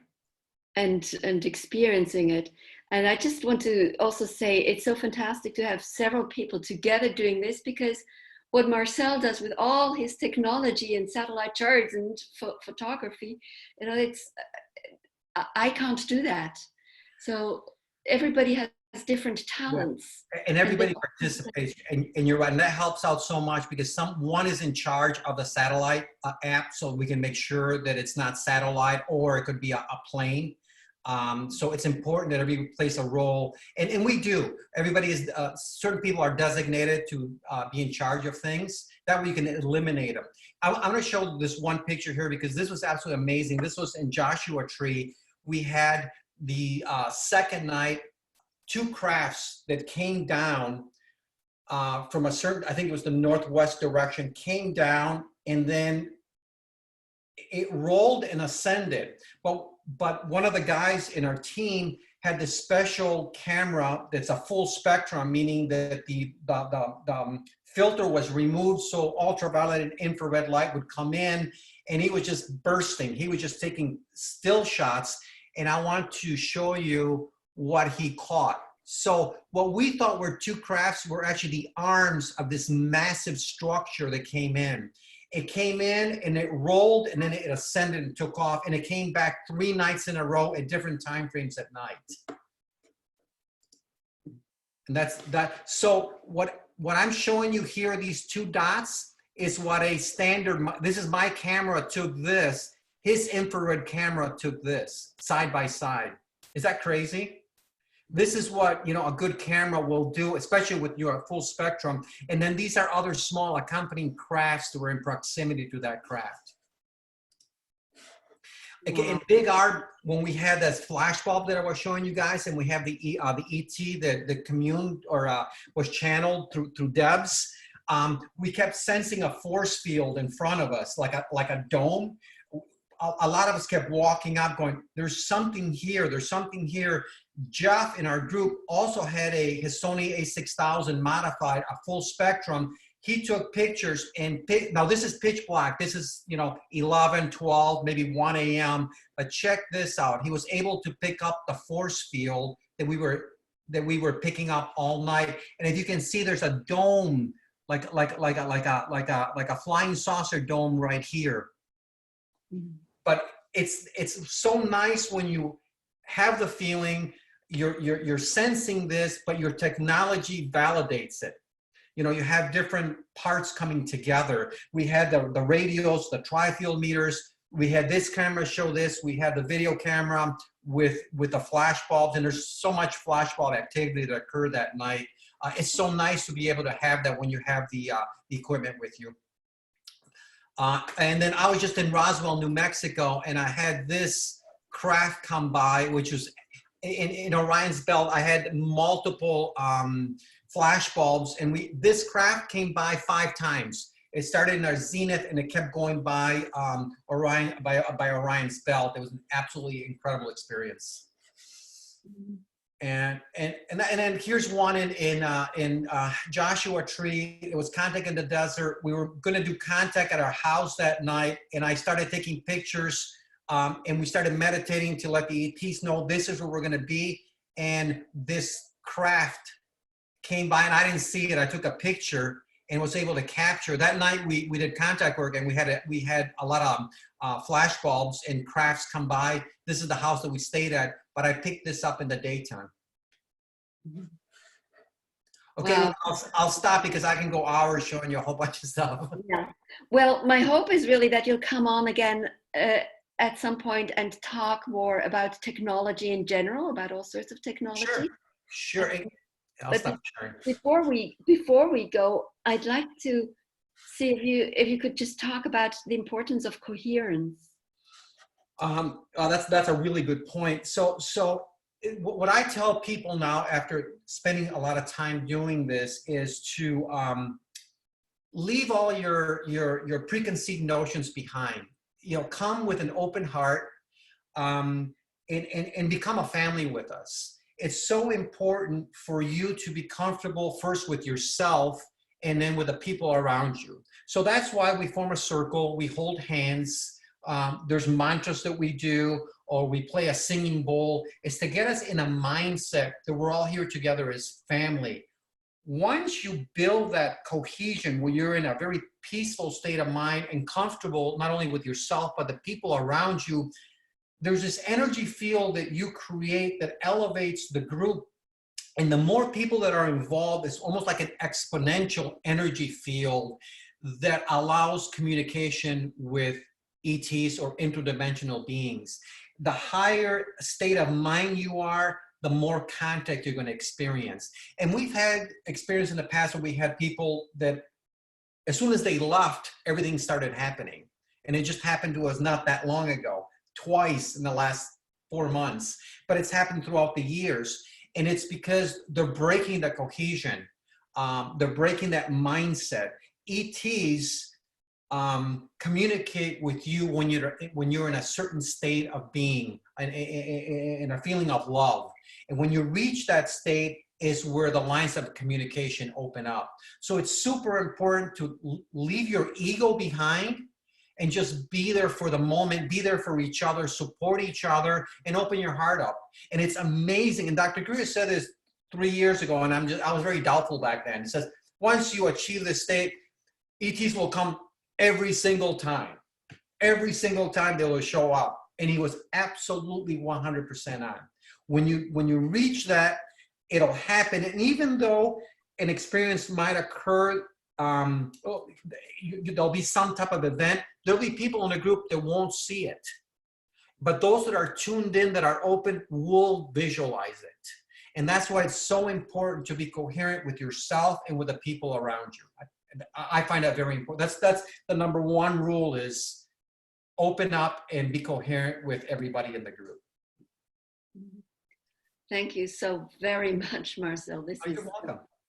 and experiencing it. And I just want to also say it's so fantastic to have several people together doing this, because what Marcel does with all his technology and satellite charts and photography, you know, I can't do that. So everybody has different talents. And everybody participates, and you're right, and that helps out so much, because one is in charge of the satellite app, so we can make sure that it's not satellite, or it could be a plane. So it's important that everybody plays a role, and we do. Everybody is, certain people are designated to be in charge of things. That way you can eliminate them. I'm going to show this one picture here, because this was absolutely amazing. This was in Joshua Tree. We had the second night, 2 crafts that came down from a certain, I think it was the northwest direction, came down, and then it rolled and ascended. But one of the guys in our team had this special camera that's a full spectrum, meaning that the filter was removed, so ultraviolet and infrared light would come in, and he was just bursting. He was just taking still shots, and I want to show you what he caught. So what we thought were 2 crafts were actually the arms of this massive structure that came in. It came in and it rolled, and then it ascended and took off, and it came back 3 nights in a row at different time frames at night. And that's that. So what I'm showing you here, these 2 dots, is what a standard, this is my camera took this, his infrared camera took this, side by side. Is that crazy? This is what, you know, a good camera will do, especially with your full spectrum. And then these are other small accompanying crafts that were in proximity to that craft. Again, in big art, when we had this flash bulb that I was showing you guys, and we have the ET, the commune, or was channeled through Debs, we kept sensing a force field in front of us, like a dome. A lot of us kept walking up going, there's something here, there's something here. Jeff in our group also had his Sony a6000 modified, a full spectrum. He took pictures, and now this is pitch black. This is, you know, 11, 12, maybe 1 a.m. But check this out. He was able to pick up the force field that we were picking up all night. And if you can see, there's a dome, like a flying saucer dome right here. But it's so nice when you have the feeling you're sensing this, but your technology validates it. You know, you have different parts coming together. We had the radios, the tri-field meters. We had this camera show this. We had the video camera with the flash bulbs, and there's so much flash bulb activity that occurred that night. It's so nice to be able to have that when you have the equipment with you. And then I was just in Roswell, New Mexico, and I had this craft come by, which was in Orion's Belt. I had multiple flash bulbs, and this craft came by 5 times. It started in our zenith and it kept going by Orion, by Orion's belt. It was an absolutely incredible experience. And then here's one in Joshua Tree. It was contact in the desert. We were going to do contact at our house that night, and I started taking pictures, and we started meditating to let the ETs know this is where we're going to be. And this craft came by, and I didn't see it. I took a picture and was able to capture. That night we did contact work, and we had a lot of flash bulbs and crafts come by. This is the house that we stayed at, but I picked this up in the daytime. Okay, Wow. I'll stop because I can go hours showing you a whole bunch of stuff. Yeah. Well, my hope is really that you'll come on again at some point and talk more about technology in general, about all sorts of technology. Sure. I'll stop sharing. Before we go, I'd like to see if you could just talk about the importance of coherence. That's a really good point. So what I tell people now, after spending a lot of time doing this, is to leave all your preconceived notions behind. Come with an open heart, and become a family with us. It's so important for you to be comfortable first with yourself and then with the people around you. So that's why we form a circle, we hold hands, there's mantras that we do, or we play a singing bowl. It's to get us in a mindset that we're all here together as family. Once you build that cohesion where you're in a very peaceful state of mind and comfortable not only with yourself but the people around you, there's this energy field that you create that elevates the group. And the more people that are involved, it's almost like an exponential energy field that allows communication with ETs or interdimensional beings. The higher state of mind you are, the more contact you're going to experience. And we've had experience in the past where we had people that as soon as they left, everything started happening. And it just happened to us not that long ago, twice in the last 4 months, but it's happened throughout the years. And it's because they're breaking the cohesion. They're breaking that mindset. ETs communicate with you when you're in a certain state of being and a feeling of love. And when you reach that state is where the lines of communication open up. So it's super important to leave your ego behind and just be there for the moment, be there for each other, support each other, and open your heart up. And it's amazing. And Dr. Greer said this 3 years ago, and I was very doubtful back then. He says, once you achieve this state, ETs will come every single time. Every single time they will show up. And he was absolutely 100% on. When you reach that, it'll happen. And even though an experience might occur, there'll be some type of event, there'll be people in the group that won't see it. But those that are tuned in, that are open, will visualize it. And that's why it's so important to be coherent with yourself and with the people around you. I find that very important. That's the number one rule, is open up and be coherent with everybody in the group. Thank you so very much, Marcel. This is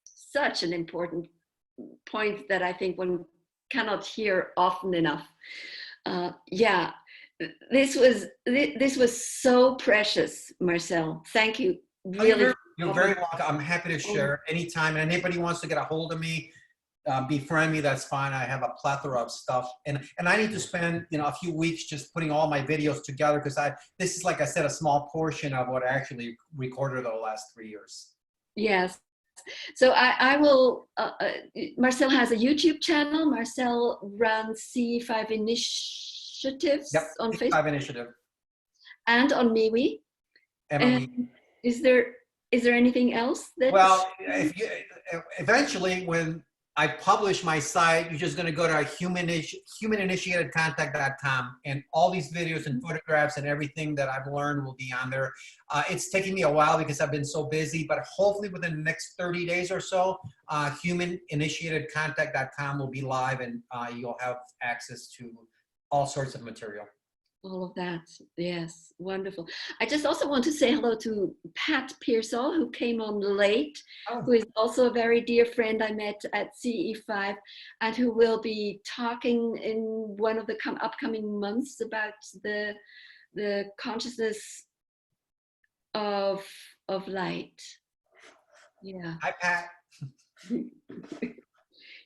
such an important point that I think one cannot hear often enough. Yeah, this was so precious, Marcel. Thank you. Really, you're very welcome. I'm happy to share anytime. And anybody wants to get a hold of me, befriend me, that's fine. I have a plethora of stuff, and I need to spend a few weeks just putting all my videos together, because this is, like I said, a small portion of what I actually recorded over the last 3 years. Yes. So I will, Marcel has a YouTube channel. Marcel runs C5 initiatives on Facebook. C5 initiative. And on MeWe. And is there anything else that? Well, eventually when I publish my site, you're just going to go to humaninitiatedcontact.com, and all these videos and photographs and everything that I've learned will be on there. It's taking me a while because I've been so busy, but hopefully within the next 30 days or so, humaninitiatedcontact.com will be live, and you'll have access to all sorts of material. all of that. Yes, wonderful. I just also want to say hello to Pat Pearsall, who came on late, who is also a very dear friend I met at CE5, and who will be talking in one of the upcoming months about the consciousness of light. Yeah. Hi, Pat.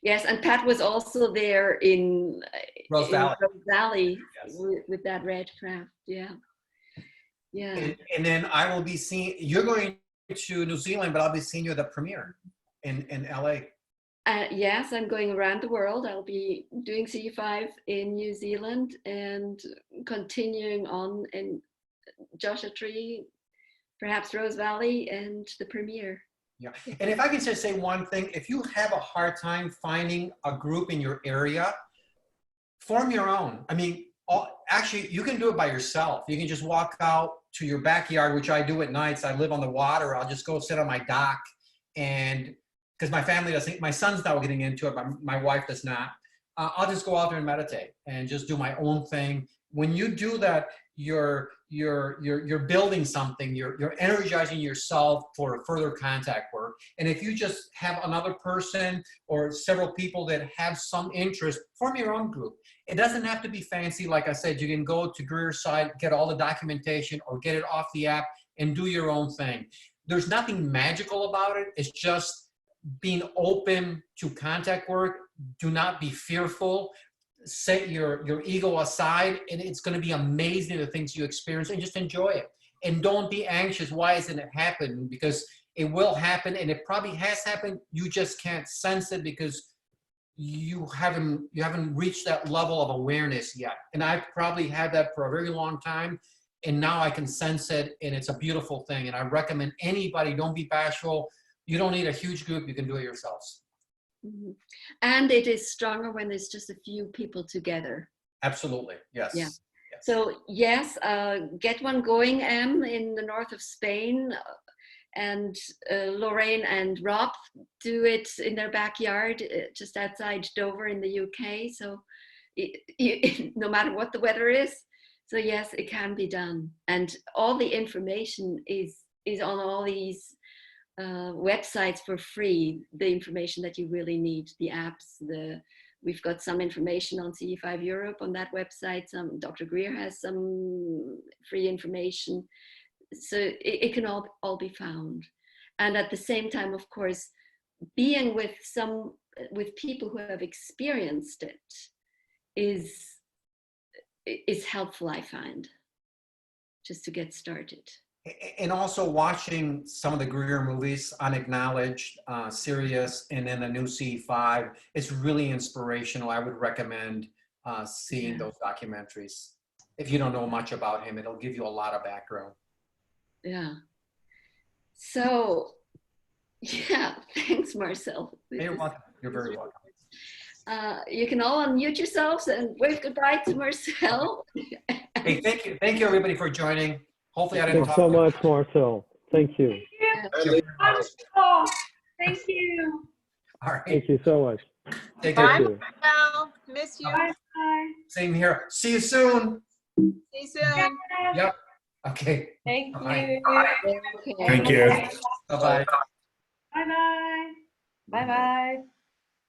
Yes, and Pat was also there in Rose Valley, Rose Valley yes. with that red craft. Yeah. Yeah. And then I will be seeing, you're going to New Zealand, but I'll be seeing you at the premiere in LA. Yes, I'm going around the world. I'll be doing CE5 in New Zealand and continuing on in Joshua Tree, perhaps Rose Valley, and the premiere. Yeah, and if I can just say one thing, if you have a hard time finding a group in your area, form your own. I mean, actually, you can do it by yourself. You can just walk out to your backyard, which I do at nights. I live on the water. I'll just go sit on my dock, and because my family doesn't, my son's now getting into it, but my wife does not. I'll just go out there and meditate and just do my own thing. When you do that, you're building something, you're energizing yourself for further contact work. And if you just have another person or several people that have some interest, form your own group. It doesn't have to be fancy. Like I said, you can go to Greer's site, get all the documentation, or get it off the app and do your own thing. There's nothing magical about it. It's just being open to contact work. Do not be fearful. Set your ego aside, and it's going to be amazing the things you experience, and just enjoy it. And don't be anxious. Why isn't it happening? Because it will happen, and it probably has happened. You just can't sense it because you haven't reached that level of awareness yet. And I've probably had that for a very long time, and now I can sense it, and it's a beautiful thing. And I recommend anybody, don't be bashful. You don't need a huge group. You can do it yourselves. Mm-hmm. And it is stronger when there's just a few people together. Absolutely, yes. Yeah. Yes. So yes, get one going, Em, in the north of Spain, and Lorraine and Rob do it in their backyard, just outside Dover in the UK. So no matter what the weather is, so yes, it can be done. And all the information is on all these websites for free, the information that you really need, the apps, we've got some information on CE5 Europe on that website. Dr. Greer has some free information. So it can all be found. And at the same time, of course, being with people who have experienced it is helpful, I find, just to get started. And also watching some of the Greer movies, Unacknowledged, Sirius, and then the new CE5, it's really inspirational. I would recommend seeing those documentaries. If you don't know much about him, it'll give you a lot of background. Yeah. So, yeah, thanks, Marcel. You're welcome. You're very welcome. You can all unmute yourselves and wave goodbye to Marcel. Hey, thank you. Thank you, everybody, for joining. Hopefully I didn't Thanks so much, Marcel. Thank you. Wonderful. Thank you. All right. Thank you so much. Take Bye, care. Marcel. Miss you. Bye. Same here. See you soon. See you soon. Yep. Okay. Thank Bye. you. Thank you. Bye-bye. Bye-bye. Bye-bye.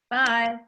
Bye.